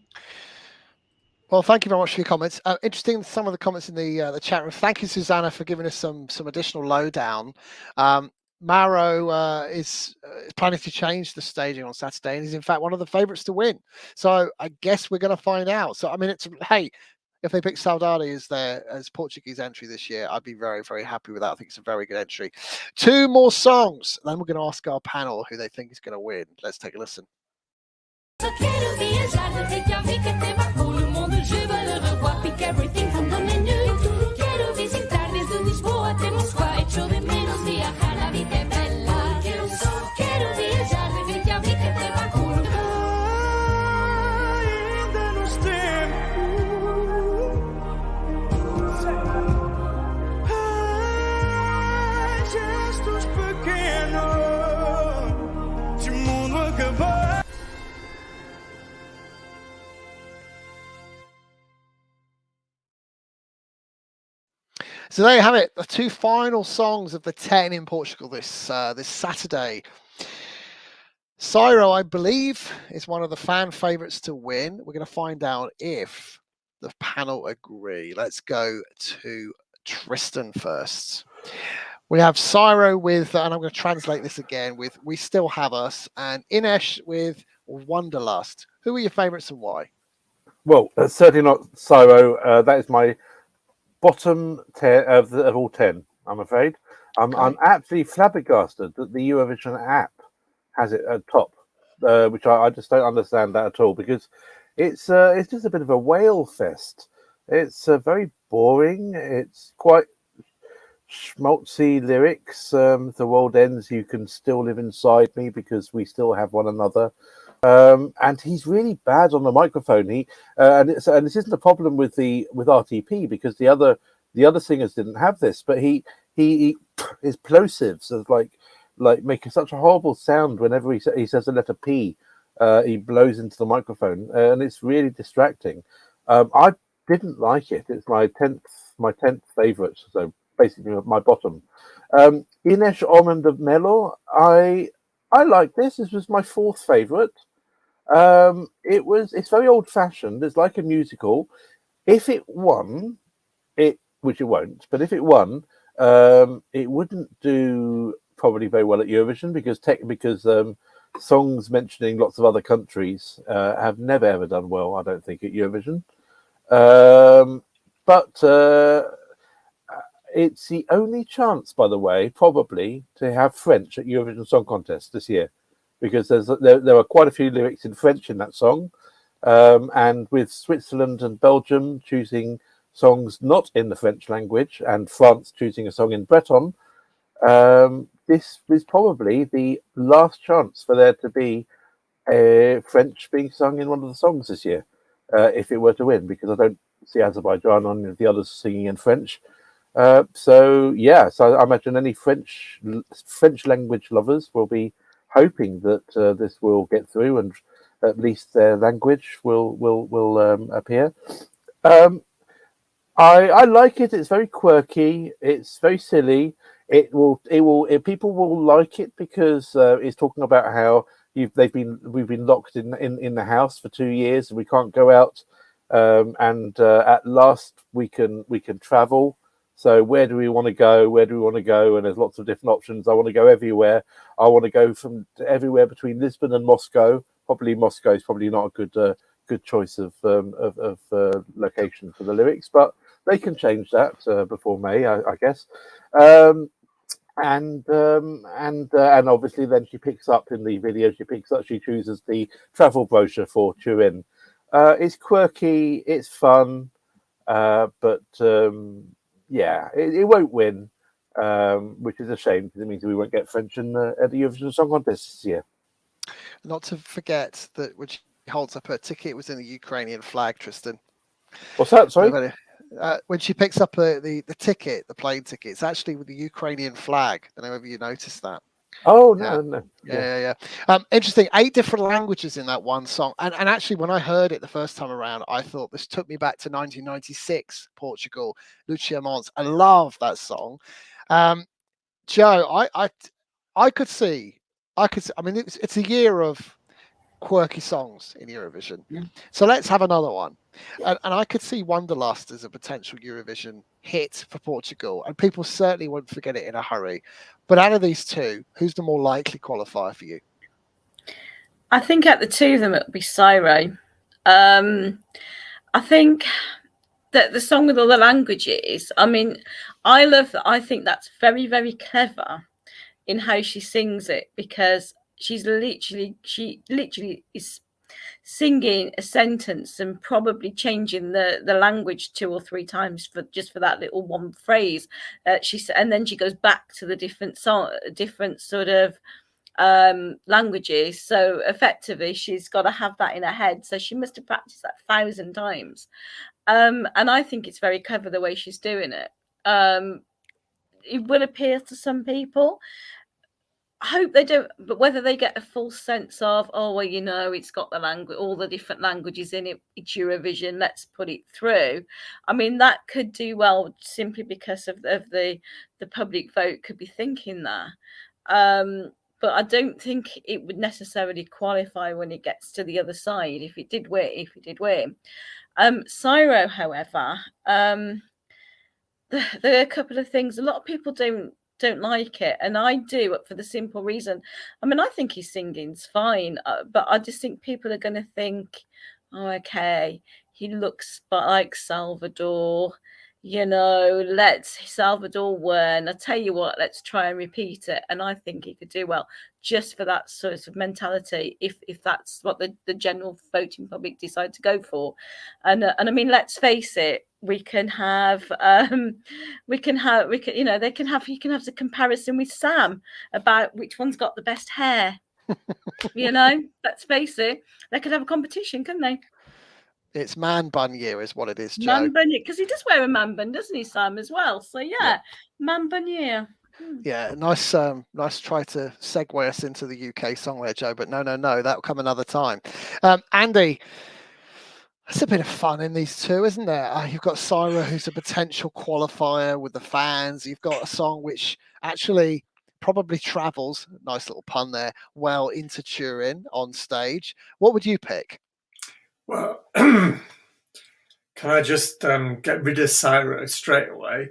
Well, thank you very much for your comments. Interesting, some of the comments in the chat room. Thank you, Susanna, for giving us some additional lowdown. Maro is planning to change the staging on Saturday, and is in fact one of the favourites to win. So I guess we're going to find out. So I mean, if they pick Saudade as Portuguese entry this year, I'd be very, very happy with that. I think it's a very good entry. 2 more songs, then we're going to ask our panel who they think is going to win. Let's take a listen. Só quero viajar de Reykjavik até Marpolo, o mundo je veux le revoir, pick everything from the menu. Quero visitar desde Lisboa até Moscou, echo de menos viajar, la vida é bella. Quero viajar de Reykjavik até Marpolo. Ainda nos tempos, gestos pequenos de mundo acabar. So there you have it, the 2 final songs of the 10 in Portugal this Saturday. Cyro, I believe, is one of the fan favourites to win. We're going to find out if the panel agree. Let's go to Tristan first. We have Cyro with, and I'm going to translate this again, with We Still Have Us, and Inesh with Wanderlust. Who are your favourites and why? Well, certainly not Cyro. That is my bottom 10 of all 10, I'm afraid. I'm absolutely flabbergasted that the Eurovision app has it at top, which I just don't understand that at all, because it's just a bit of a whale fest. It's very boring. It's quite schmaltzy lyrics. The world ends, you can still live inside me because we still have one another. And he's really bad on the microphone. And this isn't a problem with RTP, because the other singers didn't have this, but his plosives are like making such a horrible sound whenever he says the letter P. He blows into the microphone, and it's really distracting. I didn't like it. It's my 10th favorite, so basically my bottom. Inesh Ormond of Melo, I like this. This was my 4th favorite. It's very old fashioned. It's like a musical. If it won, which it won't, but if it won, it wouldn't do probably very well at Eurovision, because songs mentioning lots of other countries have never ever done well, I don't think, at Eurovision. But it's the only chance, by the way, probably, to have French at Eurovision Song Contest this year, because there are quite a few lyrics in French in that song, and with Switzerland and Belgium choosing songs not in the French language, and France choosing a song in Breton, this is probably the last chance for there to be French being sung in one of the songs this year, if it were to win, because I don't see Azerbaijan or any of the others singing in French. So I imagine any French language lovers will be hoping that this will get through, and at least their language will appear. I like it. It's very quirky. It's very silly. People will like it because it's talking about how we've been locked in the house for 2 years and we can't go out, and at last we can travel. So where do we want to go? And there's lots of different options. I want to go everywhere. I want to go from everywhere between Lisbon and Moscow. Probably Moscow is probably not a good choice of location for the lyrics, but they can change that before May, I guess. And obviously then she picks up in the video. She chooses the travel brochure for Turin. It's quirky. It's fun, but. It won't win, which is a shame, because it means we won't get French at the Eurovision Song Contest this year. Not to forget that when she holds up her ticket, it was in the Ukrainian flag, Tristan. What's that? Sorry? When she picks up the ticket, the plane ticket, it's actually with the Ukrainian flag. I don't know if you noticed that. Oh no. Yeah. Interesting. 8 different languages in that one song. And actually, when I heard it the first time around, I thought this took me back to 1996, Portugal, Lucia Mons. I love that song. Joe, I could see. I mean, it's a year of quirky songs in Eurovision. So let's have another one. And I could see Wanderlust as a potential Eurovision hit for Portugal, and people certainly won't forget it in a hurry. But out of these two, who's the more likely qualifier for you? I think at the two of them, it would be Syro. I think that the song with all the languages, I mean, I love that. I think that's very, very clever in how she sings it, because she literally is singing a sentence and probably changing the language 2 or 3 times for that little one phrase. And then she goes back to the different sort of languages. So effectively, she's got to have that in her head. So she must have practiced that 1,000 times. And I think it's very clever the way she's doing it. It will appeal to some people. I hope they don't, but whether they get a full sense of, oh, well, you know, it's got the language, all the different languages in it, it's Eurovision, let's put it through. I mean, that could do well simply because of the public vote could be thinking that. But I don't think it would necessarily qualify when it gets to the other side if it did win. Syro, however, there are a couple of things. A lot of people don't like it, and I do, for the simple reason, I mean, I think his singing's fine, but I just think people are going to think, oh, okay, he looks like Salvador, you know, let's Salvador win, I tell you what, let's try and repeat it. And I think he could do well just for that sort of mentality, if that's what the general voting public decide to go for. And I mean, let's face it, you can have the comparison with Sam about which one's got the best hair. You know, let's face it, they could have a competition, couldn't they? It's man bun year is what it is, Joe. Man bun year, because he does wear a man bun, doesn't he, Sam, as well? So yeah. Man bun year. Yeah, nice try to segue us into the UK song there, Joe, but no, that'll come another time. Andy, there's a bit of fun in these two, isn't there? You've got Syro, who's a potential qualifier with the fans. You've got a song which actually probably travels, nice little pun there, well into Turin on stage. What would you pick? Well, can I just get rid of Syro straight away?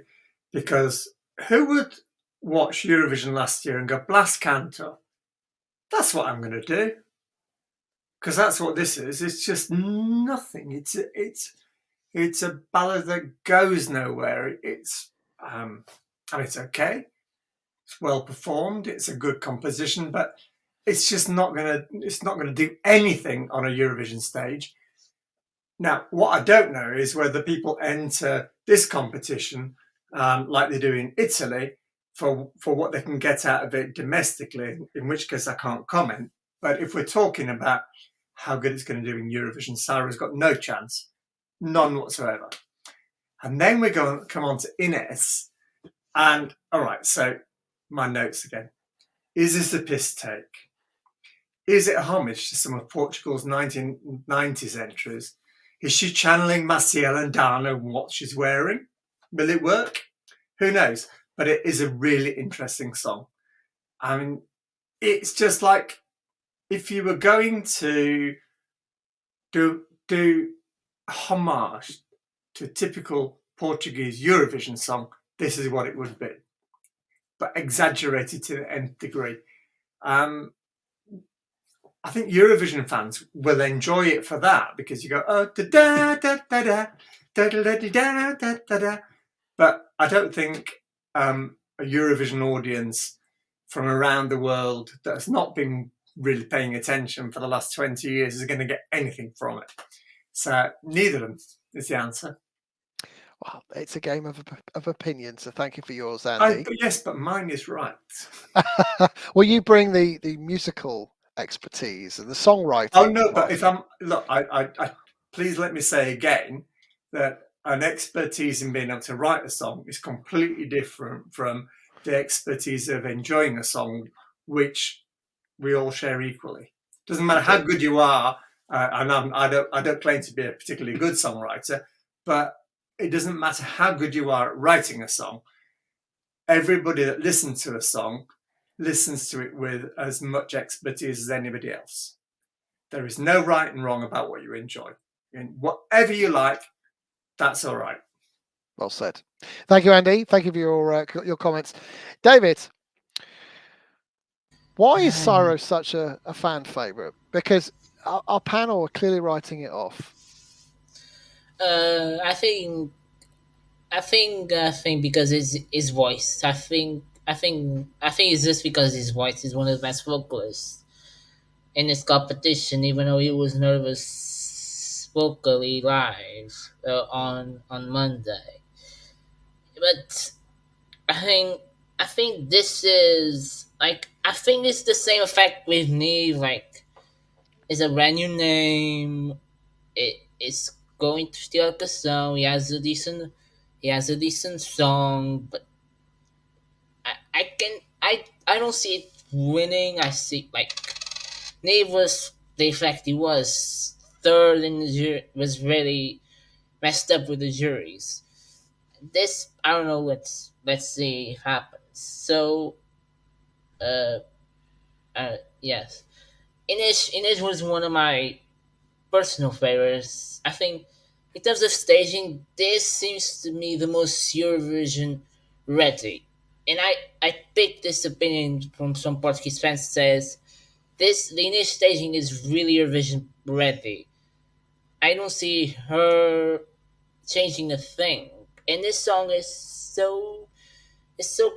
Because who would watch Eurovision last year and go, Blas Canto? That's what I'm going to do. Because that's what this is. It's just nothing. It's a ballad that goes nowhere. It's and it's okay. It's well performed. It's a good composition, but it's just not gonna do anything on a Eurovision stage. Now, what I don't know is whether people enter this competition like they do in Italy for what they can get out of it domestically, in which case I can't comment. But if we're talking about how good it's going to do in Eurovision, Syro's got no chance, none whatsoever. And then we're going to come on to Ines. And all right, so my notes again. Is this a piss take? Is it a homage to some of Portugal's 1990s entries? Is she channeling Maciel and Dana and what she's wearing? Will it work? Who knows? But it is a really interesting song. I mean, it's just like, if you were going to do homage to a typical Portuguese Eurovision song, this is what it would be, but exaggerated to the nth degree. I think Eurovision fans will enjoy it for that, because you go, oh, da da da da da da da da da da da. But I don't think a Eurovision audience from around the world that's not been really paying attention for the last 20 years is going to get anything from it. So neither of them is the answer. Well, it's a game of opinion, so thank you for yours, Andy. Yes, but mine is right. Well, you bring the musical expertise and the songwriting. Oh no, but if I'm I please let me say again that an expertise in being able to write a song is completely different from the expertise of enjoying a song which we all share equally. Doesn't matter how good you are, and I don't claim to be a particularly good songwriter, but it doesn't matter how good you are at writing a song. Everybody that listens to a song listens to it with as much expertise as anybody else. There is no right and wrong about what you enjoy. And whatever you like, that's all right. Well said. Thank you, Andy. Thank you for your comments. David, why is Cyro such a fan favourite? Because our panel are clearly writing it off. I think because his voice. I think it's just because his voice is one of the best vocalists in this competition. Even though he was nervous vocally live on Monday, but I think this is like, I think it's the same effect with Neve. Like, it's a brand new name. It's going to steal like a song. He has a decent song, but I don't see it winning. I see, like, Nave was the fact he was third in the jury was really messed up with the juries. This, I don't know. Let's see if it happens. So, yes, Inish was one of my personal favorites. I think in terms of staging, this seems to me the most Eurovision ready. And I picked this opinion from some Portuguese fans that says the Inish staging is really Eurovision ready. I don't see her changing a thing. And this song is so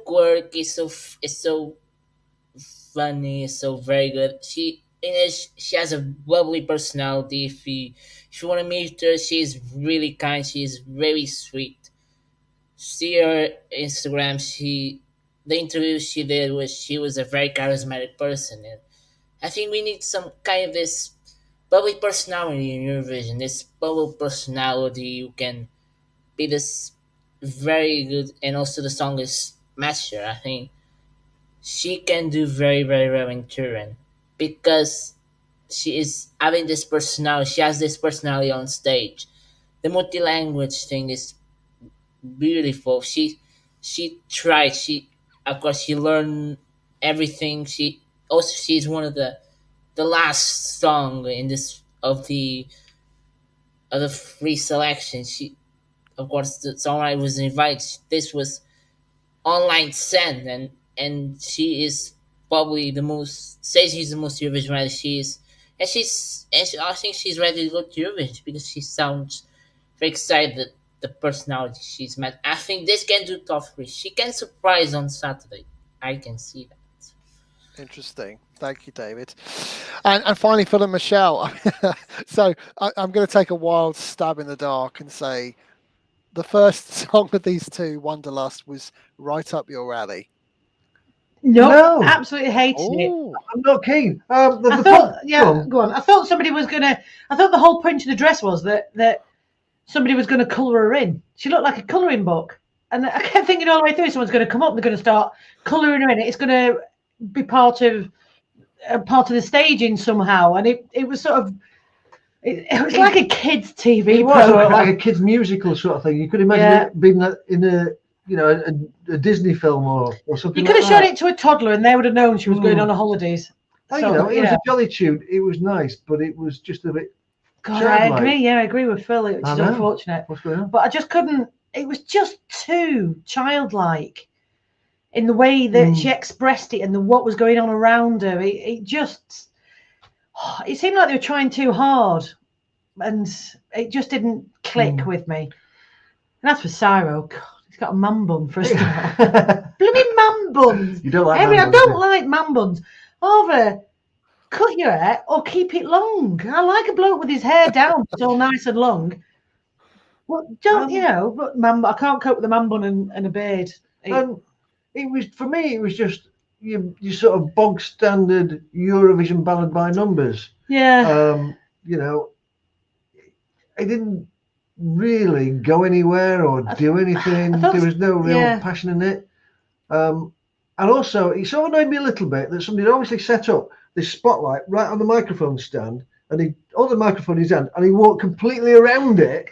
quirky, it's so funny, it's so very good. She has a bubbly personality. If you want to meet her, she is really kind. She is very sweet. See her Instagram. The interview she did she was a very charismatic person, and I think we need some kind of this bubbly personality in Eurovision. This bubble personality who can be this very good, and also the song is match her. I think she can do very, very well in Turin because she is having this personality. She has this personality on stage. The multi-language thing is beautiful. She tried. Of course she learned everything. She's one of the last song in this of the free selection. She, of course, the songwriter was invited. This was online sent, and she is probably the most. Says she's the most Eurovision ready. I think she's ready to go to Eurovision because she sounds very excited. The personality she's met. I think this can do top three. She can surprise on Saturday. I can see that. Interesting. Thank you, David. And finally, Phil and Michelle. So I'm going to take a wild stab in the dark and say the first song of these two, Wanderlust, was right up your alley. No, absolutely hated it. I'm not keen. Go on. I thought somebody was gonna. I thought the whole point of the dress was that somebody was going to colour her in. She looked like a colouring book, and I kept thinking all the way through, someone's going to come up and they're going to start colouring her in. It's going to be part of the staging somehow, and it was sort of. It was like a kids' TV program, like a kids' musical sort of thing. You could imagine it being in a Disney film or something. You could have shown it to a toddler, and they would have known she was going on holidays. It was a jolly tune. It was nice, but it was just a bit. God, I agree. Yeah, I agree with Phil. It's unfortunate. What's going on? But I just couldn't. It was just too childlike in the way that she expressed it and what was going on around her. It seemed like they were trying too hard, and it just didn't click with me. And as for Cyro, God, he's got a man bun for a start. Blooming man buns. You don't like man buns? I don't do like man buns. Either cut your hair or keep it long. I like a bloke with his hair down, it's all nice and long. Well, but I can't cope with a man bun and a beard. It was, for me, it was just you sort of bog standard Eurovision ballad by numbers. Yeah. I didn't really go anywhere or do anything. There was no real passion in it. And also, it sort of annoyed me a little bit that somebody had obviously set up this spotlight right on the microphone stand, and he held the microphone in his hand, and he walked completely around it.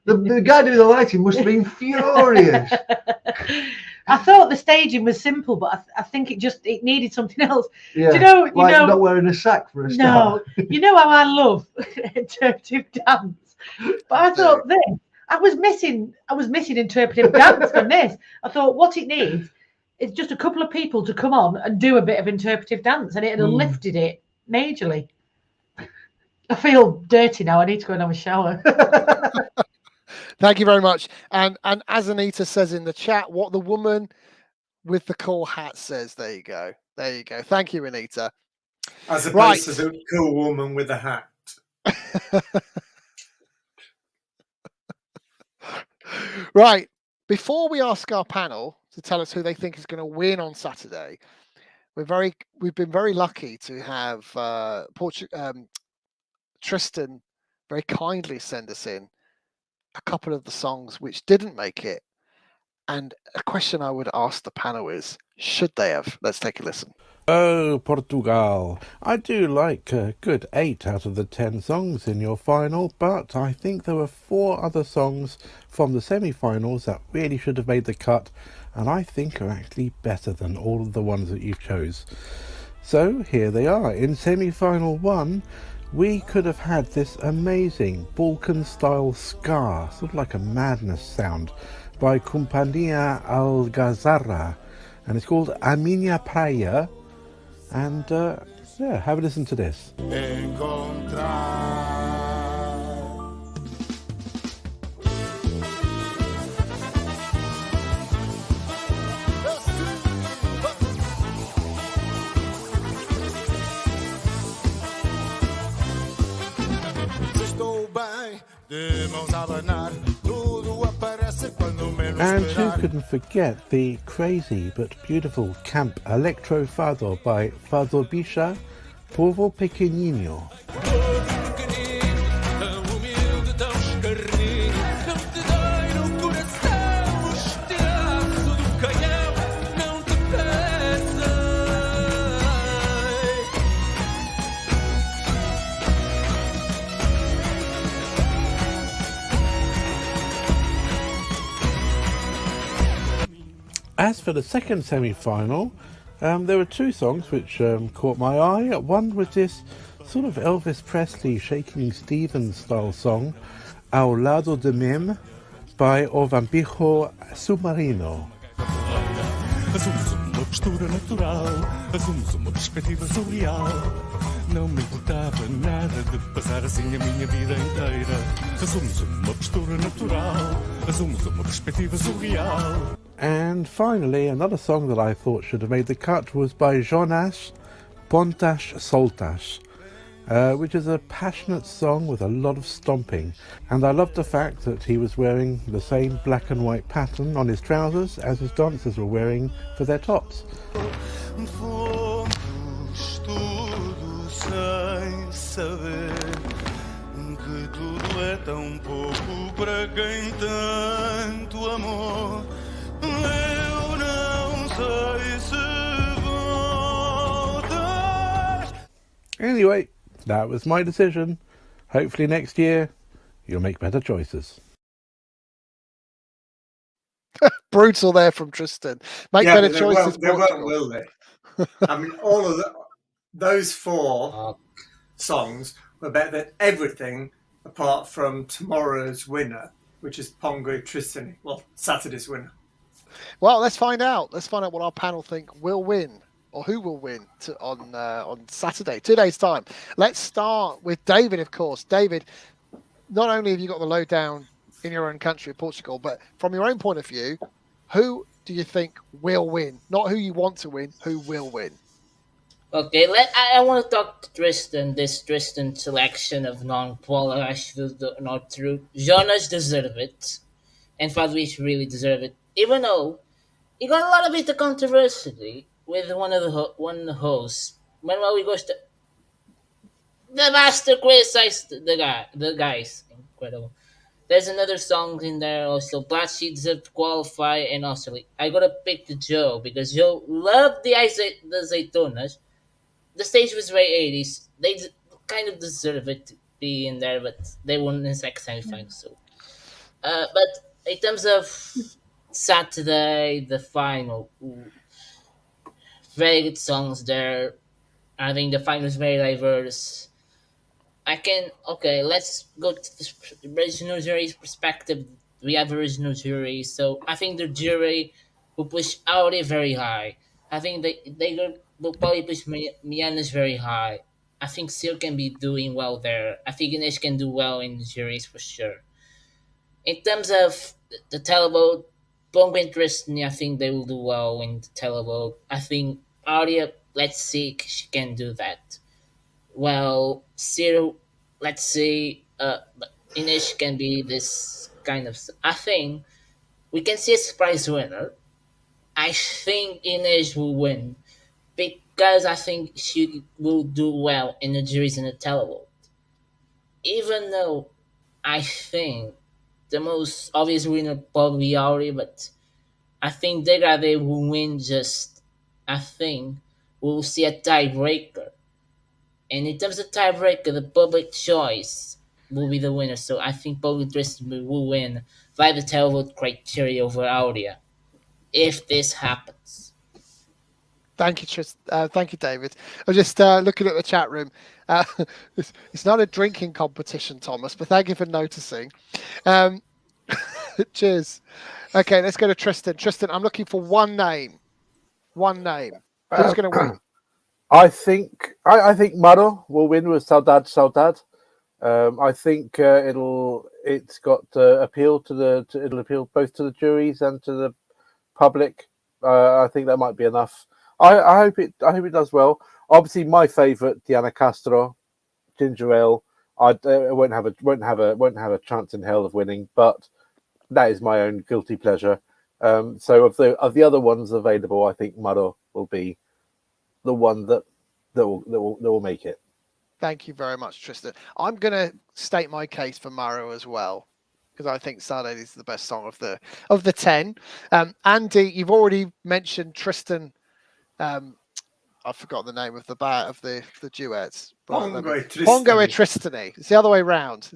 The guy doing the lighting must have been furious. I thought the staging was simple, but I think it needed something else. Yeah, Do you know, not wearing a sack for a start. No, you know how I love interpretive dance, but I thought this. I was missing interpretive dance from this. I thought what it needs is just a couple of people to come on and do a bit of interpretive dance, and it had lifted it majorly. I feel dirty now. I need to go and have a shower. Thank you very much. And as Anita says in the chat, what the woman with the cool hat says. There you go. There you go. Thank you, Anita. As opposed to the cool woman with a hat. Right. Before we ask our panel to tell us who they think is going to win on Saturday, we've been very lucky to have Tristan very kindly send us in a couple of the songs which didn't make it. And a question I would ask the panel is, should they have? Let's take a listen. Oh, Portugal. I do like a good 8 out of the 10 songs in your final, but I think there were 4 other songs from the semi-finals that really should have made the cut, and I think are actually better than all of the ones that you've chose. So here they are. In semi-final 1, we could have had this amazing Balkan-style ska, sort of like a madness sound, by Companhia Algazarra, and it's called A Minha Praia. And yeah, have a listen to this. And who couldn't forget the crazy but beautiful camp Electro Fado by Fado Bicha, Povo Pequenino. As for the second semi-final, there were 2 songs which caught my eye. One was this sort of Elvis Presley Shaking Stevens style song, Ao Lado de Mim, by O Vampiro Submarino. Assumos uma postura natural, assumos uma perspectiva surreal. Não me importava nada de passar assim a minha vida inteira. Assumos uma postura natural, assumos uma perspectiva surreal. And finally, another song that I thought should have made the cut was by Jonas, Pontas Soltas, which is a passionate song with a lot of stomping. And I loved the fact that he was wearing the same black and white pattern on his trousers as his dancers were wearing for their tops. Fomos tudo sem saber que tudo é tão pouco para quem tanto amor. Eu não sei se voltar. Anyway, that was my decision. Hopefully next year you'll make better choices. Brutal there from Tristan. Make better choices. They won't, will they? I mean, all of those 4 songs were better than everything apart from tomorrow's winner, which is Pongo Tristan. Well, Saturday's winner. Well, let's find out. Let's find out what our panel think will win, or who will win on Saturday, 2 days' time. Let's start with David, of course. David, not only have you got the lowdown in your own country of Portugal, but from your own point of view, who do you think will win? Not who you want to win, who will win? Okay, I want to talk to Tristan. This Tristan selection of non-Paul, not true. Jonas deserve it, and Fadwish really deserve it. Even though he got a lot of bit of controversy with one of the hosts. When we goes to the master criticized the guys, incredible. there's another song in there also. Black Sheep deserve to qualify, and also I gotta pick the Joe because Joe loved the Zaytonas. The stage was very 80s. Kind of deserve it to be in there, but they won in the second semifinal. So, but in terms of Saturday, the final, very good songs there. I think the final is very diverse. Let's go to the original jury's perspective. We have original jury, so I think the jury will push Audi very high. I think will probably push Mianas very high. I think Seal can be doing well there. I think Inish can do well in the juries for sure. In terms of the televote, Bongo and Tristan, I think they will do well in the televote. I think Aria, let's see if she can do that. Well, Cyril, let's see, Inish can be this kind of. I think we can see a surprise winner. I think Inish will win because I think she will do well in the juries and the televote. Even though I think the most obvious winner probably Auri, but I think Degradé will win. I think we'll see a tiebreaker. And in terms of tiebreaker, the public choice will be the winner. So I think Public Tristan will win via the televote criteria over Aurea if this happens. Thank you, thank you, David. I'm just looking at the chat room. It's not a drinking competition, Thomas, but thank you for noticing. Cheers. Okay, let's go to Tristan. Tristan, I'm looking for one name. Who's going to win? I think Maro will win with Saudade. I think it's got appeal it'll appeal both to the juries and to the public. I think that might be enough. I hope it does well. Obviously, my favourite, Diana Castro, Ginger Ale. I won't have a chance in hell of winning, but that is my own guilty pleasure. So of the other ones available, I think Maro will be the one that will make it. Thank you very much, Tristan. I'm going to state my case for Maro as well, because I think Saturday is the best song of the 10. Andy, you've already mentioned Tristan. I forgot the name of the duets. Pongo e Tristani. It's the other way around.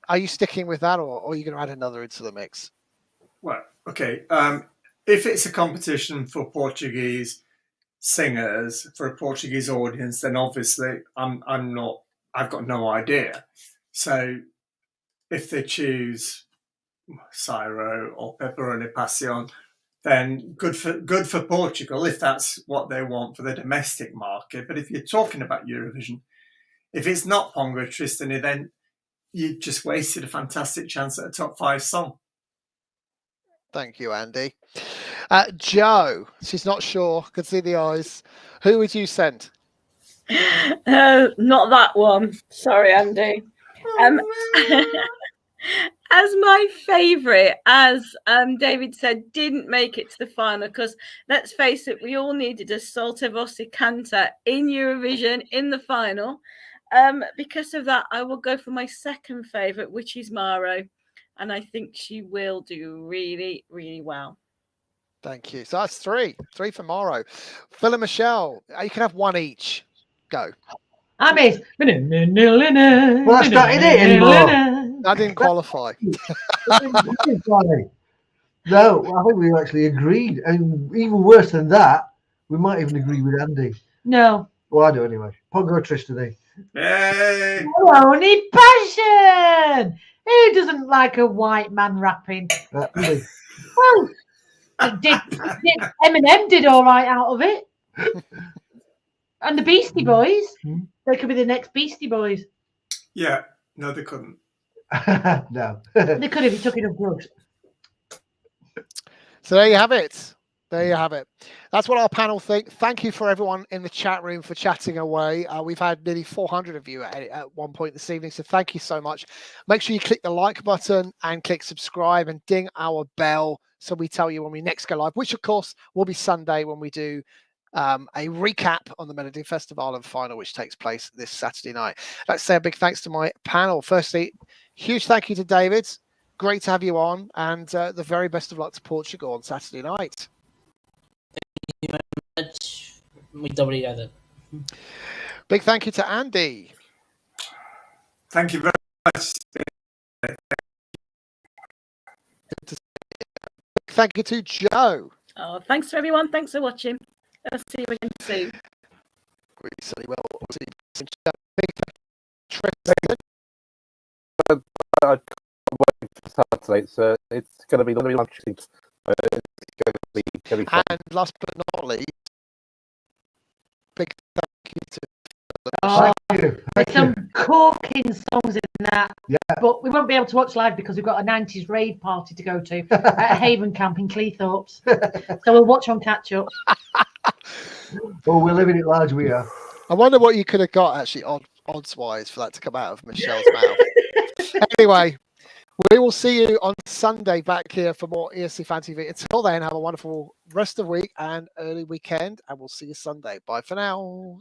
Are you sticking with that, or are you going to add another into the mix? Well, okay. If it's a competition for Portuguese singers for a Portuguese audience, then obviously I've got no idea. So if they choose Cyro or Pepperoni Passion, then good for Portugal if that's what they want for the domestic market. But if you're talking about Eurovision, if it's not Pongo Tristani, then you just wasted a fantastic chance at a top 5 song. Thank you, Andy. Joe, she's not sure. Could see the eyes. Who would you send? Not that one. Sorry, Andy. As my favourite, as David said, didn't make it to the final because, let's face it, we all needed a Solta Voce Canta in Eurovision in the final. Because of that, I will go for my second favourite, which is Maro. And I think she will do really, really well. Thank you. So that's three for Maro. Phil and Michelle, you can have one each. Go. I mean, well, that's not in it anymore. I didn't qualify. No, I think we actually agreed. And even worse than that, we might even agree with Andy. No. Well, I do anyway. Pongo Tristani. Hey! Only passion! Who doesn't like a white man rapping? Well, Eminem did all right out of it. And the Beastie Boys, they could be the next Beastie Boys. Yeah, no, they couldn't. No. They could if he took enough drugs. So there you have it. That's what our panel think. Thank you for everyone in the chat room for chatting away. We've had nearly 400 of you at one point this evening, so thank you so much. Make sure you click the like button and click subscribe and ding our bell so we tell you when we next go live, which of course will be Sunday when we do a recap on the Melody Festival and final, which takes place this Saturday night. Let's say a big thanks to my panel. Firstly, huge thank you to David. Great to have you on, and the very best of luck to Portugal on Saturday night. Thank you very much. Muito obrigado. Big thank you to Andy. Thank you very much. Thank you to Joe. Oh, thanks to everyone. Thanks for watching. I'll see you again soon. Really well. Big thank you. I can't wait for Saturday. It's going to be lunch. It's going to be fun. And last but not least, big thank you to Oh, Thank you. there's some corking songs in that. Yeah. But we won't be able to watch live because we've got a 90s raid party to go to at Haven Camp in Cleethorpes. So we'll watch on catch up. Oh, we're living it large, we are. I wonder what you could have got actually odds wise for that to come out of Michelle's mouth. Anyway, we will see you on Sunday back here for more ESC Fan TV. Until then, have a wonderful rest of the week and early weekend, and we'll see you Sunday. Bye for now.